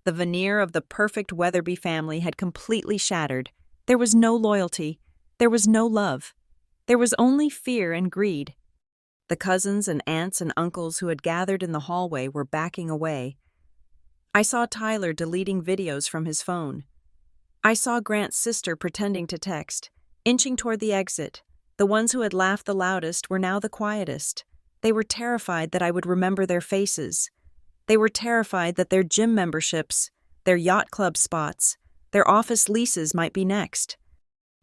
The veneer of the perfect Weatherby family had completely shattered. There was no loyalty. There was no love. There was only fear and greed. The cousins and aunts and uncles who had gathered in the hallway were backing away. I saw Tyler deleting videos from his phone. I saw Grant's sister pretending to text, inching toward the exit. The ones who had laughed the loudest were now the quietest. They were terrified that I would remember their faces. They were terrified that their gym memberships, their yacht club spots, their office leases might be next.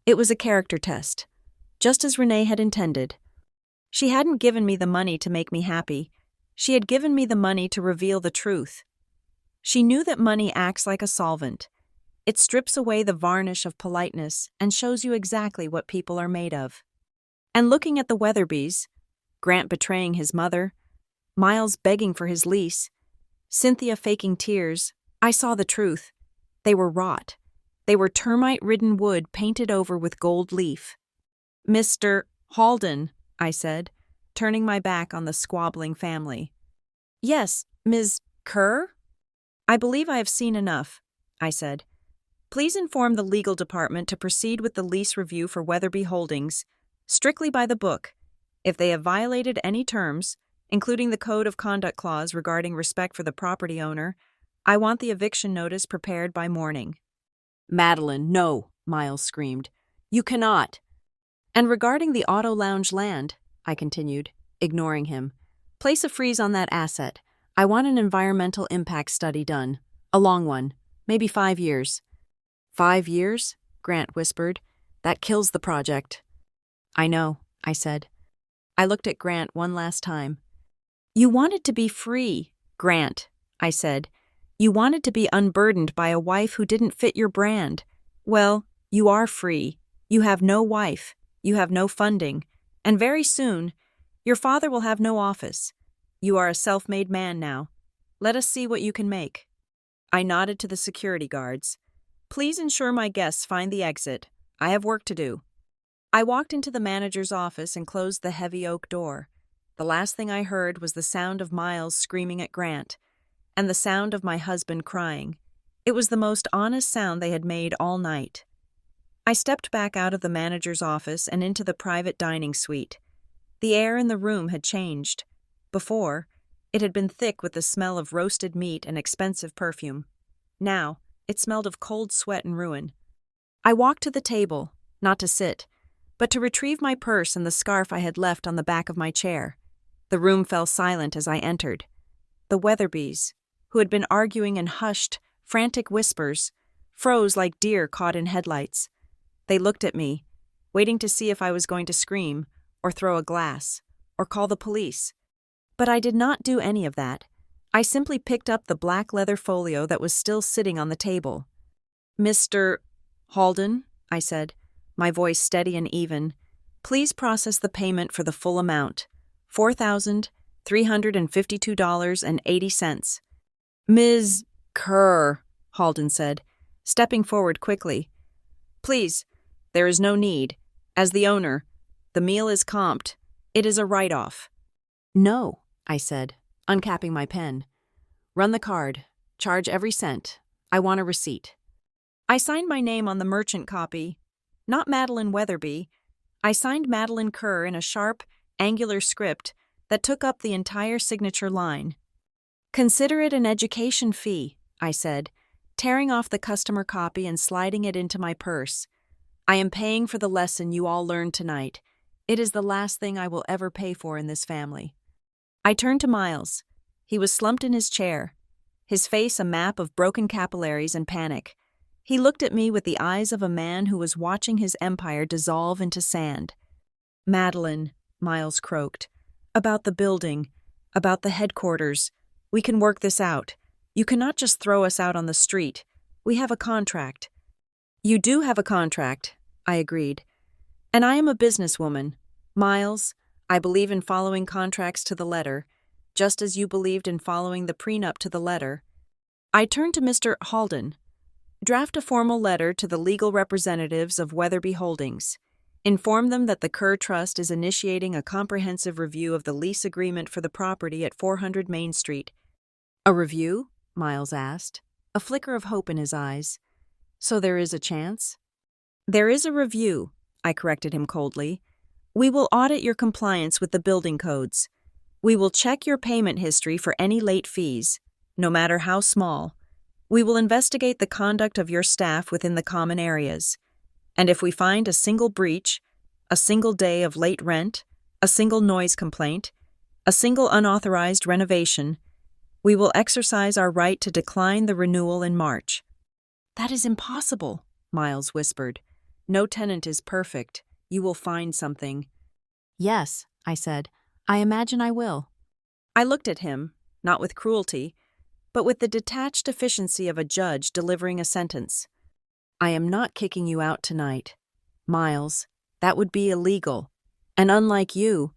It was a character test, just as Renee had intended. She hadn't given me the money to make me happy. She had given me the money to reveal the truth. She knew that money acts like a solvent. It strips away the varnish of politeness and shows you exactly what people are made of. And looking at the Weatherbys, Grant betraying his mother, Miles begging for his lease, Cynthia faking tears, I saw the truth. They were rot. They were termite-ridden wood painted over with gold leaf. "Mr. Halden," I said, turning my back on the squabbling family. "Yes, Ms. Kerr?" "I believe I have seen enough," I said. "Please inform the legal department to proceed with the lease review for Weatherby Holdings, strictly by the book. If they have violated any terms, including the Code of Conduct clause regarding respect for the property owner, I want the eviction notice prepared by morning." "Madeline, no," Miles screamed. "You cannot." "And regarding the auto lounge land," I continued, ignoring him, "place a freeze on that asset. I want an environmental impact study done. A long one. Maybe 5 years. 5 years? Grant whispered. "That kills the project." "I know," I said. I looked at Grant one last time. "You wanted to be free, Grant," I said. "You wanted to be unburdened by a wife who didn't fit your brand. Well, you are free. You have no wife. You have no funding. And very soon, your father will have no office. You are a self-made man now. Let us see what you can make." I nodded to the security guards. "Please ensure my guests find the exit. I have work to do." I walked into the manager's office and closed the heavy oak door. The last thing I heard was the sound of Miles screaming at Grant, and the sound of my husband crying. It was the most honest sound they had made all night. I stepped back out of the manager's office and into the private dining suite. The air in the room had changed. Before, it had been thick with the smell of roasted meat and expensive perfume. Now, it smelled of cold sweat and ruin. I walked to the table, not to sit, but to retrieve my purse and the scarf I had left on the back of my chair. The room fell silent as I entered. The Weatherbys, who had been arguing in hushed, frantic whispers, froze like deer caught in headlights. They looked at me, waiting to see if I was going to scream, or throw a glass, or call the police. But I did not do any of that. I simply picked up the black leather folio that was still sitting on the table. "Mr. Halden," I said, my voice steady and even, "please process the payment for the full amount, $4,352.80. "Ms. Kerr," Halden said, stepping forward quickly. "Please, there is no need. As the owner, the meal is comped. It is a write-off." "No," I said, uncapping my pen. "Run the card. Charge every cent. I want a receipt." I signed my name on the merchant copy. Not Madeline Weatherby. I signed Madeline Kerr in a sharp, angular script that took up the entire signature line. "Consider it an education fee," I said, tearing off the customer copy and sliding it into my purse. I am paying for the lesson you all learned tonight. It is the last thing I will ever pay for in this family. I turned to Miles. He was slumped in his chair, his face a map of broken capillaries and panic. He looked at me with the eyes of a man who was watching his empire dissolve into sand. "Madeline," Miles croaked, "about the building, about the headquarters. We can work this out. You cannot just throw us out on the street. We have a contract." "You do have a contract," I agreed. "And I am a businesswoman. Miles, I believe in following contracts to the letter, just as you believed in following the prenup to the letter." I turned to Mr. Halden. "Draft a formal letter to the legal representatives of Weatherby Holdings. Inform them that the Kerr Trust is initiating a comprehensive review of the lease agreement for the property at 400 Main Street." "A review?" Miles asked, a flicker of hope in his eyes. "So there is a chance?" "There is a review," I corrected him coldly. "We will audit your compliance with the building codes. We will check your payment history for any late fees, no matter how small. We will investigate the conduct of your staff within the common areas. And if we find a single breach, a single day of late rent, a single noise complaint, a single unauthorized renovation, we will exercise our right to decline the renewal in March." "That is impossible," Miles whispered. "No tenant is perfect. You will find something." "Yes," I said. "I imagine I will." I looked at him, not with cruelty, but with the detached efficiency of a judge delivering a sentence. "I am not kicking you out tonight. Miles, that would be illegal. And unlike you,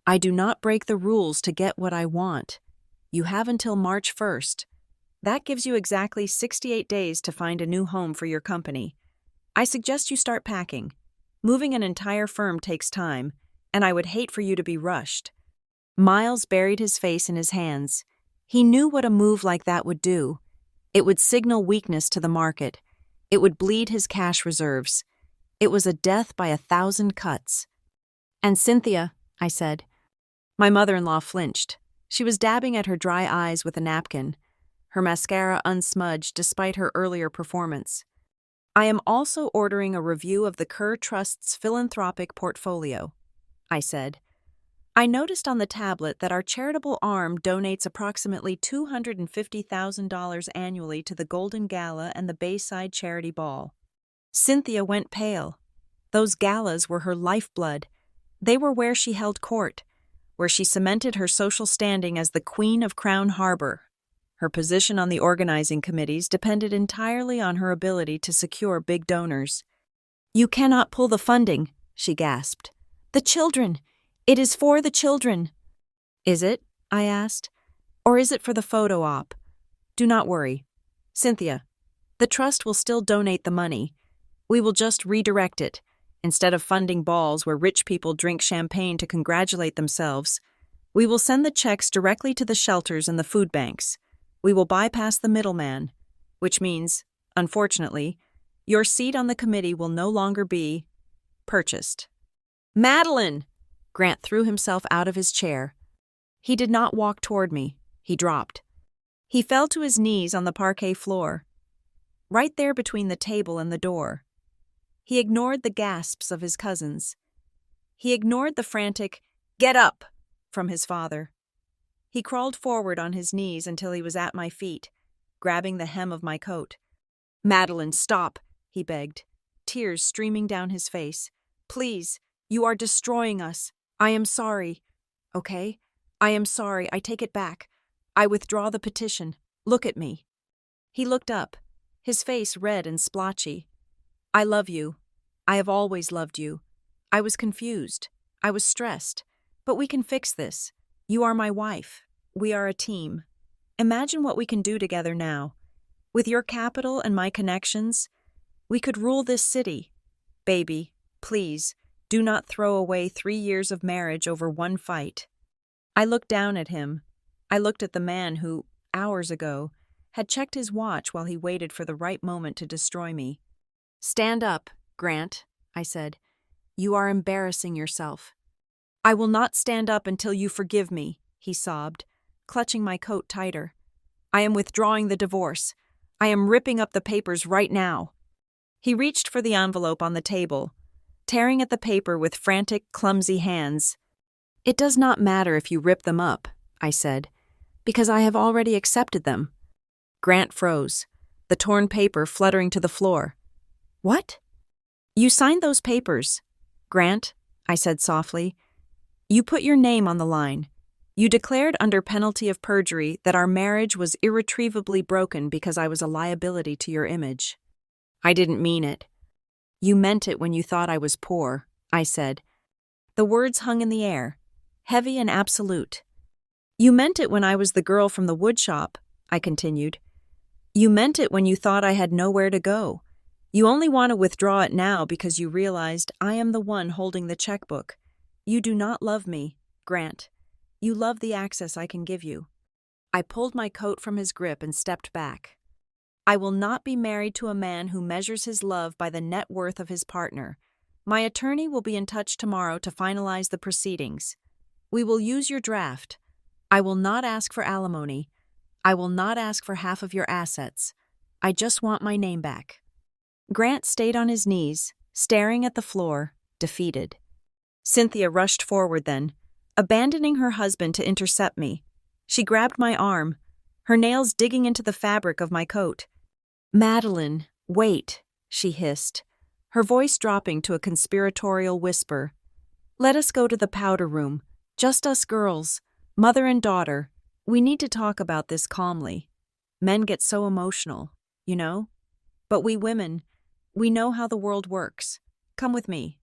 I do not break the rules to get what I want. You have until March 1st. That gives you exactly 68 days to find a new home for your company. I suggest you start packing. Moving an entire firm takes time, and I would hate for you to be rushed." Miles buried his face in his hands. He knew what a move like that would do. It would signal weakness to the market. It would bleed his cash reserves. It was a death by 1,000 cuts. "And Cynthia," I said. My mother-in-law flinched. She was dabbing at her dry eyes with a napkin, her mascara unsmudged despite her earlier performance. "I am also ordering a review of the Kerr Trust's philanthropic portfolio," I said. "I noticed on the tablet that our charitable arm donates approximately $250,000 annually to the Golden Gala and the Bayside Charity Ball." Cynthia went pale. Those galas were her lifeblood. They were where she held court, where she cemented her social standing as the Queen of Crown Harbor. Her position on the organizing committees depended entirely on her ability to secure big donors. "You cannot pull the funding," she gasped. "The children! It is for the children." "Is it?" I asked. "Or is it for the photo op? Do not worry. Cynthia, the trust will still donate the money. We will just redirect it. Instead of funding balls where rich people drink champagne to congratulate themselves, we will send the checks directly to the shelters and the food banks. We will bypass the middleman, which means, unfortunately, your seat on the committee will no longer be purchased." "Madeline!" Grant threw himself out of his chair. He did not walk toward me. He dropped. He fell to his knees on the parquet floor, right there between the table and the door. He ignored the gasps of his cousins. He ignored the frantic, "Get up!" from his father. He crawled forward on his knees until he was at my feet, grabbing the hem of my coat. "Madeline, stop," he begged, tears streaming down his face. "Please, you are destroying us. I am sorry. Okay? I am sorry. I take it back. I withdraw the petition. Look at me." He looked up, his face red and splotchy. "I love you. I have always loved you. I was confused. I was stressed. But we can fix this. You are my wife. We are a team. Imagine what we can do together now. With your capital and my connections, we could rule this city. Baby, please, do not throw away 3 years of marriage over one fight." I looked down at him. I looked at the man who, hours ago, had checked his watch while he waited for the right moment to destroy me. "Stand up, Grant," I said. "You are embarrassing yourself." "I will not stand up until you forgive me," he sobbed, clutching my coat tighter. "I am withdrawing the divorce. I am ripping up the papers right now." He reached for the envelope on the table, tearing at the paper with frantic, clumsy hands. "It does not matter if you rip them up," I said, "because I have already accepted them." Grant froze, the torn paper fluttering to the floor. "What?" "You signed those papers, Grant," I said softly. "You put your name on the line. You declared under penalty of perjury that our marriage was irretrievably broken because I was a liability to your image." "I didn't mean it." "You meant it when you thought I was poor," I said. The words hung in the air, heavy and absolute. "You meant it when I was the girl from the woodshop," I continued. "You meant it when you thought I had nowhere to go. You only want to withdraw it now because you realized I am the one holding the checkbook. You do not love me, Grant. You love the access I can give you." I pulled my coat from his grip and stepped back. "I will not be married to a man who measures his love by the net worth of his partner. My attorney will be in touch tomorrow to finalize the proceedings. We will use your draft. I will not ask for alimony. I will not ask for half of your assets. I just want my name back." Grant stayed on his knees, staring at the floor, defeated. Cynthia rushed forward then, abandoning her husband to intercept me. She grabbed my arm, her nails digging into the fabric of my coat. "Madeline, wait," she hissed, her voice dropping to a conspiratorial whisper. "Let us go to the powder room, just us girls, mother and daughter. We need to talk about this calmly. Men get so emotional, you know? But we women, we know how the world works. Come with me.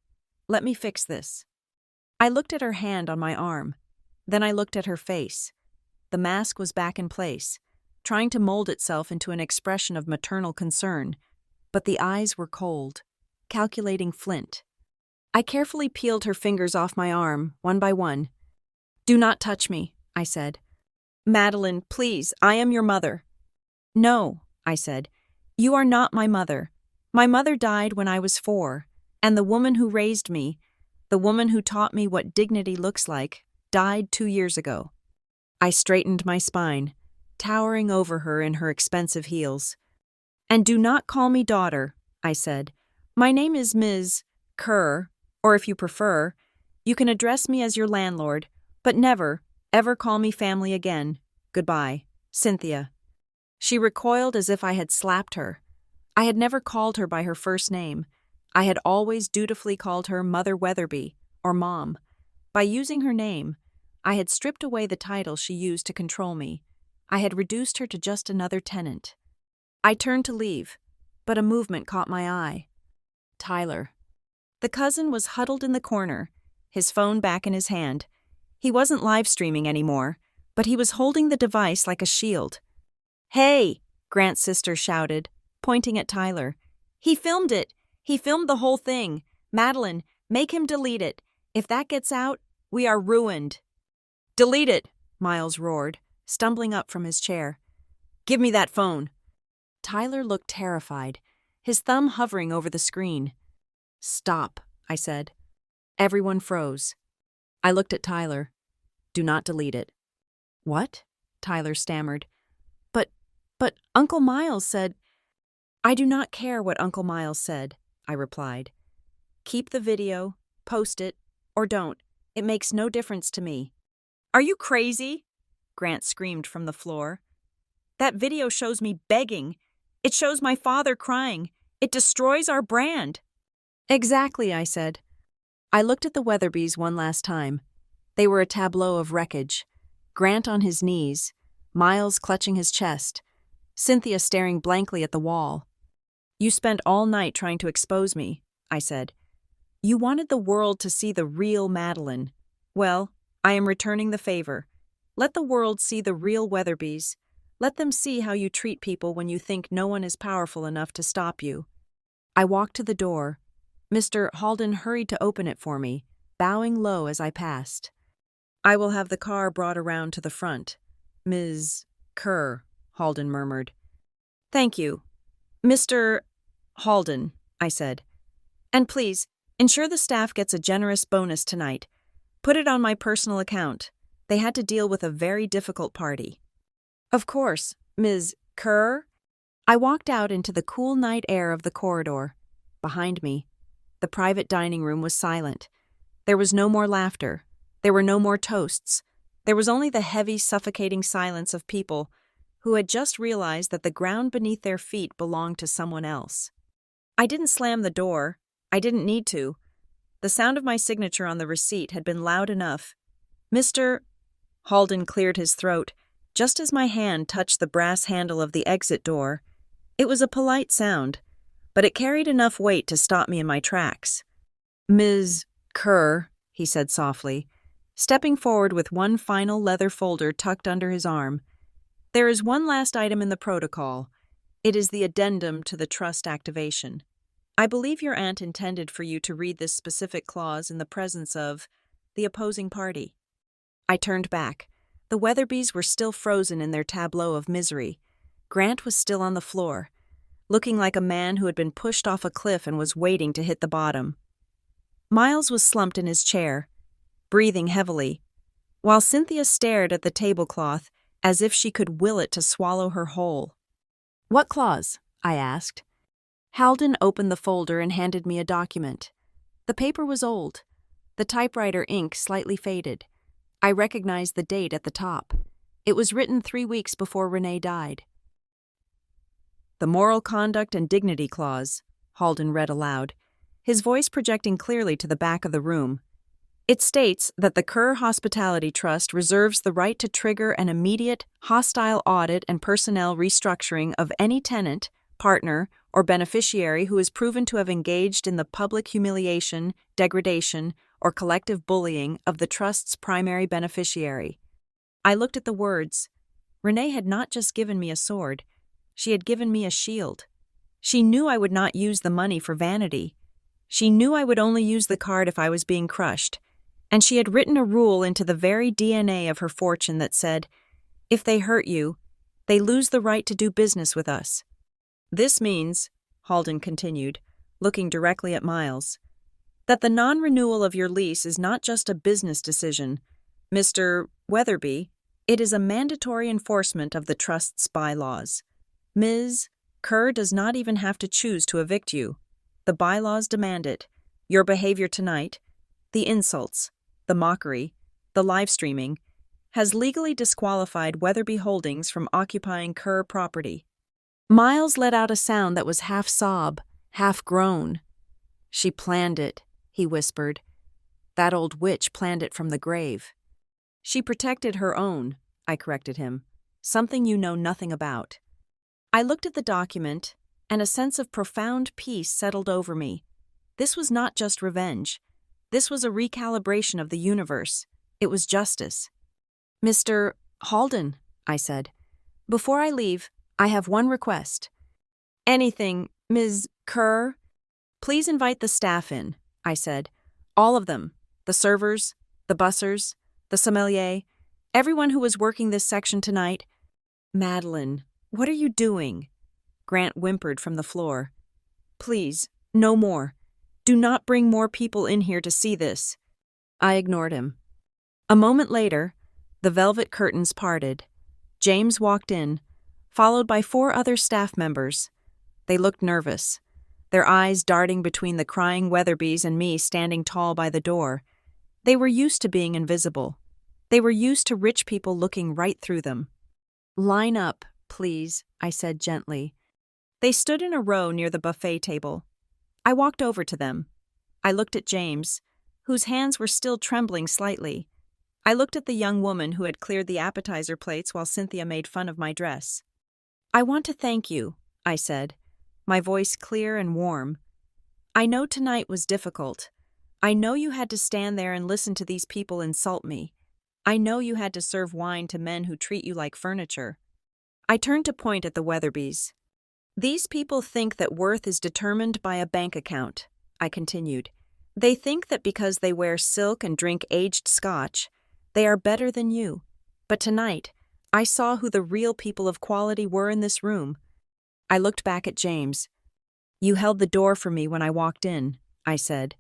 Let me fix this." I looked at her hand on my arm. Then I looked at her face. The mask was back in place, trying to mold itself into an expression of maternal concern, but the eyes were cold, calculating flint. I carefully peeled her fingers off my arm, one by one. "Do not touch me," I said. "Madeline, please, I am your mother." "No," I said. "You are not my mother. My mother died when I was 4, and the woman who raised me, the woman who taught me what dignity looks like, died 2 years ago." I straightened my spine, towering over her in her expensive heels. "And do not call me daughter," I said. "My name is Ms. Kerr, or if you prefer, you can address me as your landlord, but never, ever call me family again. Goodbye, Cynthia." She recoiled as if I had slapped her. I had never called her by her first name. I had always dutifully called her Mother Weatherby, or Mom. By using her name, I had stripped away the title she used to control me. I had reduced her to just another tenant. I turned to leave, but a movement caught my eye. Tyler. The cousin was huddled in the corner, his phone back in his hand. He wasn't live streaming anymore, but he was holding the device like a shield. "Hey!" Grant's sister shouted, pointing at Tyler. "He filmed it! He filmed the whole thing! Madeline, make him delete it. If that gets out, we are ruined." "Delete it!" Miles roared, stumbling up from his chair. "Give me that phone." Tyler looked terrified, his thumb hovering over the screen. "Stop," I said. Everyone froze. I looked at Tyler. "Do not delete it." "What?" Tyler stammered. But Uncle Miles said—" "I do not care what Uncle Miles said," I replied. "Keep the video, post it, or don't. It makes no difference to me." "Are you crazy?" Grant screamed from the floor. "That video shows me begging. It shows my father crying. It destroys our brand." "Exactly," I said. I looked at the Weatherbys one last time. They were a tableau of wreckage. Grant on his knees, Miles clutching his chest, Cynthia staring blankly at the wall. "You spent all night trying to expose me," I said. "You wanted the world to see the real Madeline. Well, I am returning the favor. Let the world see the real Weatherbys. Let them see how you treat people when you think no one is powerful enough to stop you." I walked to the door. Mr. Halden hurried to open it for me, bowing low as I passed. "I will have the car brought around to the front. Ms. Kerr," Halden murmured. "Thank you. Mr. Halden," I said. "And please, ensure the staff gets a generous bonus tonight. Put it on my personal account. They had to deal with a very difficult party." "Of course, Ms. Kerr." I walked out into the cool night air of the corridor. Behind me, the private dining room was silent. There was no more laughter. There were no more toasts. There was only the heavy, suffocating silence of people who had just realized that the ground beneath their feet belonged to someone else. I didn't slam the door. I didn't need to. The sound of my signature on the receipt had been loud enough. Mr. Halden cleared his throat just as my hand touched the brass handle of the exit door. It was a polite sound, but it carried enough weight to stop me in my tracks. "Ms. Kerr," he said softly, stepping forward with one final leather folder tucked under his arm. "There is one last item in the protocol. It is the addendum to the trust activation. I believe your aunt intended for you to read this specific clause in the presence of the opposing party." I turned back. The Weatherbys were still frozen in their tableau of misery. Grant was still on the floor, looking like a man who had been pushed off a cliff and was waiting to hit the bottom. Miles was slumped in his chair, breathing heavily, while Cynthia stared at the tablecloth as if she could will it to swallow her whole. "What clause?" I asked. Halden opened the folder and handed me a document. The paper was old, the typewriter ink slightly faded. I recognized the date at the top. It was written 3 weeks before Renee died. "The Moral Conduct and Dignity Clause," Halden read aloud, his voice projecting clearly to the back of the room. "It states that the Kerr Hospitality Trust reserves the right to trigger an immediate, hostile audit and personnel restructuring of any tenant, partner, or beneficiary who is proven to have engaged in the public humiliation, degradation, or collective bullying of the Trust's primary beneficiary." I looked at the words. Renee had not just given me a sword. She had given me a shield. She knew I would not use the money for vanity. She knew I would only use the card if I was being crushed. And she had written a rule into the very DNA of her fortune that said, "If they hurt you, they lose the right to do business with us." "This means," Halden continued, looking directly at Miles, "that the non-renewal of your lease is not just a business decision, Mr. Weatherby, it is a mandatory enforcement of the Trust's bylaws. Ms. Kerr does not even have to choose to evict you. The bylaws demand it. Your behavior tonight, the insults, the mockery, the live streaming, has legally disqualified Weatherby Holdings from occupying Kerr property." Miles let out a sound that was half sob, half groan. "She planned it," he whispered. "That old witch planned it from the grave." "She protected her own," I corrected him. "Something you know nothing about." I looked at the document, and a sense of profound peace settled over me. This was not just revenge. This was a recalibration of the universe. It was justice. "Mr. Halden," I said, "before I leave, I have one request." "Anything, Ms. Kerr?" "Please invite the staff in," I said. "All of them. The servers, the bussers, the sommelier, everyone who was working this section tonight." "Madeline, what are you doing?" Grant whimpered from the floor. "Please, no more. Do not bring more people in here to see this." I ignored him. A moment later, the velvet curtains parted. James walked in, followed by 4 other staff members. They looked nervous, their eyes darting between the crying Weatherbys and me standing tall by the door. They were used to being invisible. They were used to rich people looking right through them. "Line up, please," I said gently. They stood in a row near the buffet table. I walked over to them. I looked at James, whose hands were still trembling slightly. I looked at the young woman who had cleared the appetizer plates while Cynthia made fun of my dress. "I want to thank you," I said, my voice clear and warm. "I know tonight was difficult. I know you had to stand there and listen to these people insult me. I know you had to serve wine to men who treat you like furniture." I turned to point at the Weatherbys. "These people think that worth is determined by a bank account," I continued. "They think that because they wear silk and drink aged scotch, they are better than you. But tonight, I saw who the real people of quality were in this room." I looked back at James. "You held the door for me when I walked in," I said.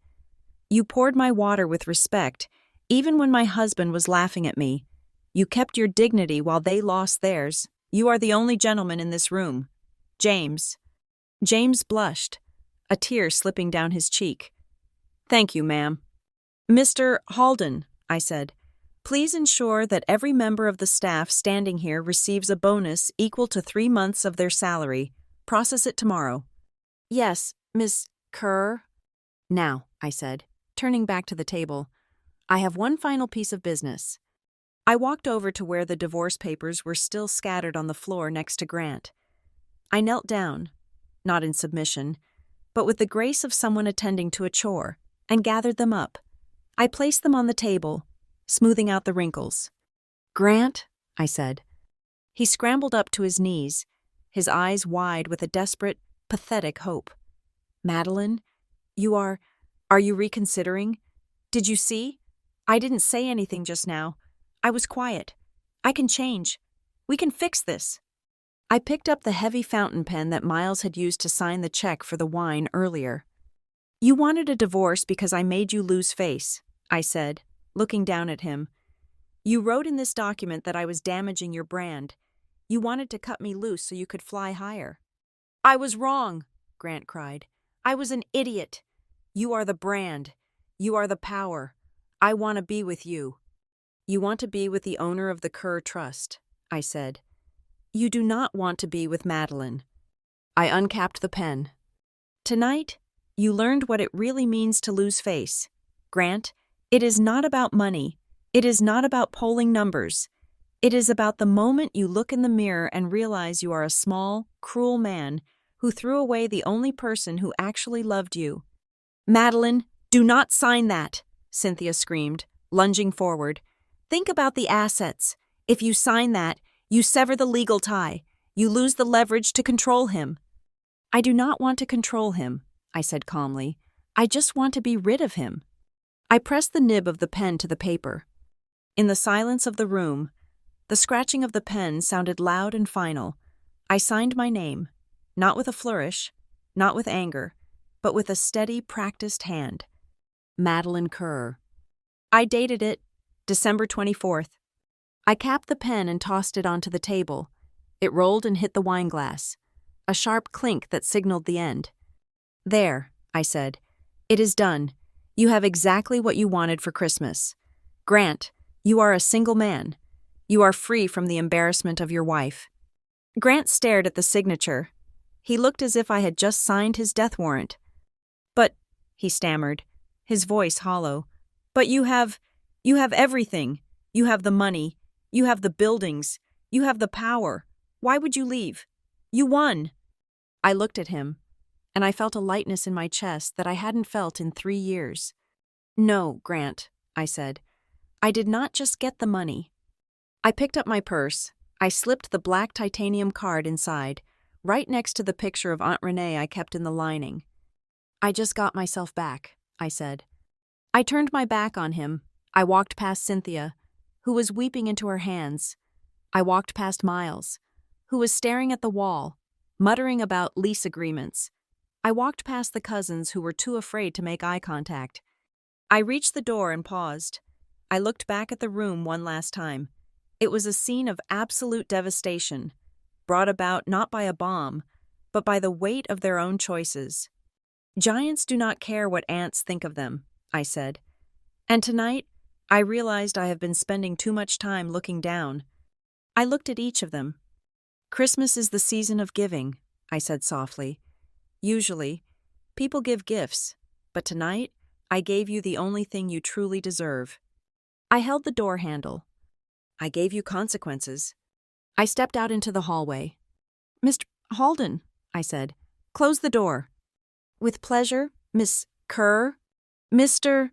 "You poured my water with respect, even when my husband was laughing at me. You kept your dignity while they lost theirs. You are the only gentleman in this room." James. James blushed, a tear slipping down his cheek. Thank you, ma'am. Mr. Halden, I said, please ensure that every member of the staff standing here receives a bonus equal to 3 months of their salary. Process it tomorrow. Yes, Miss Kerr. Now, I said, turning back to the table, I have one final piece of business. I walked over to where the divorce papers were still scattered on the floor next to Grant. I knelt down, not in submission, but with the grace of someone attending to a chore, and gathered them up. I placed them on the table, smoothing out the wrinkles. Grant, I said. He scrambled up to his knees, his eyes wide with a desperate, pathetic hope. Madeline, are you reconsidering? Did you see? I didn't say anything just now. I was quiet. I can change. We can fix this. I picked up the heavy fountain pen that Miles had used to sign the check for the wine earlier. You wanted a divorce because I made you lose face, I said, looking down at him. You wrote in this document that I was damaging your brand. You wanted to cut me loose so you could fly higher. I was wrong, Grant cried. I was an idiot. You are the brand. You are the power. I want to be with you. You want to be with the owner of the Kerr Trust, I said. You do not want to be with Madeline. I uncapped the pen. Tonight, you learned what it really means to lose face. Grant, it is not about money. It is not about polling numbers. It is about the moment you look in the mirror and realize you are a small, cruel man who threw away the only person who actually loved you. Madeline, do not sign that, Cynthia screamed, lunging forward. Think about the assets. If you sign that, you sever the legal tie. You lose the leverage to control him. I do not want to control him, I said calmly. I just want to be rid of him. I pressed the nib of the pen to the paper. In the silence of the room, the scratching of the pen sounded loud and final. I signed my name, not with a flourish, not with anger, but with a steady, practiced hand. Madeline Kerr. I dated it December 24th. I capped the pen and tossed it onto the table. It rolled and hit the wine glass, a sharp clink that signaled the end. There, I said. It is done. You have exactly what you wanted for Christmas. Grant, you are a single man. You are free from the embarrassment of your wife. Grant stared at the signature. He looked as if I had just signed his death warrant. But, he stammered, his voice hollow, but you have everything. You have the money. You have the buildings. You have the power. Why would you leave? You won. I looked at him, and I felt a lightness in my chest that I hadn't felt in 3 years. No, Grant, I said. I did not just get the money. I picked up my purse. I slipped the black titanium card inside, right next to the picture of Aunt Renee I kept in the lining. I just got myself back, I said. I turned my back on him. I walked past Cynthia, who was weeping into her hands. I walked past Miles, who was staring at the wall, muttering about lease agreements. I walked past the cousins who were too afraid to make eye contact. I reached the door and paused. I looked back at the room one last time. It was a scene of absolute devastation, brought about not by a bomb, but by the weight of their own choices. Giants do not care what ants think of them, I said. And tonight, I realized I have been spending too much time looking down. I looked at each of them. Christmas is the season of giving, I said softly. Usually, people give gifts, but tonight, I gave you the only thing you truly deserve. I held the door handle. I gave you consequences. I stepped out into the hallway. Mr. Halden, I said, close the door. With pleasure, Miss Kerr. Mr.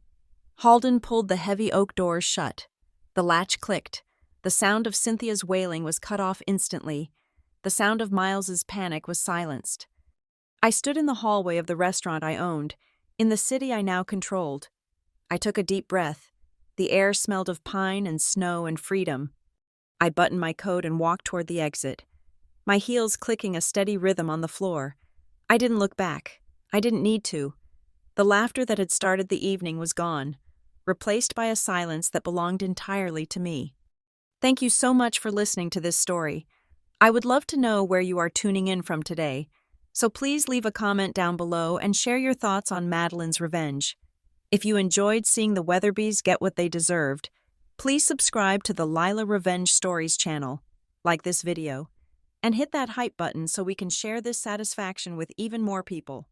Halden pulled the heavy oak doors shut. The latch clicked. The sound of Cynthia's wailing was cut off instantly. The sound of Miles's panic was silenced. I stood in the hallway of the restaurant I owned, in the city I now controlled. I took a deep breath. The air smelled of pine and snow and freedom. I buttoned my coat and walked toward the exit, my heels clicking a steady rhythm on the floor. I didn't look back. I didn't need to. The laughter that had started the evening was gone, replaced by a silence that belonged entirely to me. Thank you so much for listening to this story. I would love to know where you are tuning in from today, so please leave a comment down below and share your thoughts on Madeline's revenge. If you enjoyed seeing the Weatherbees get what they deserved, please subscribe to the Lila Revenge Stories channel, like this video, and hit that hype button so we can share this satisfaction with even more people.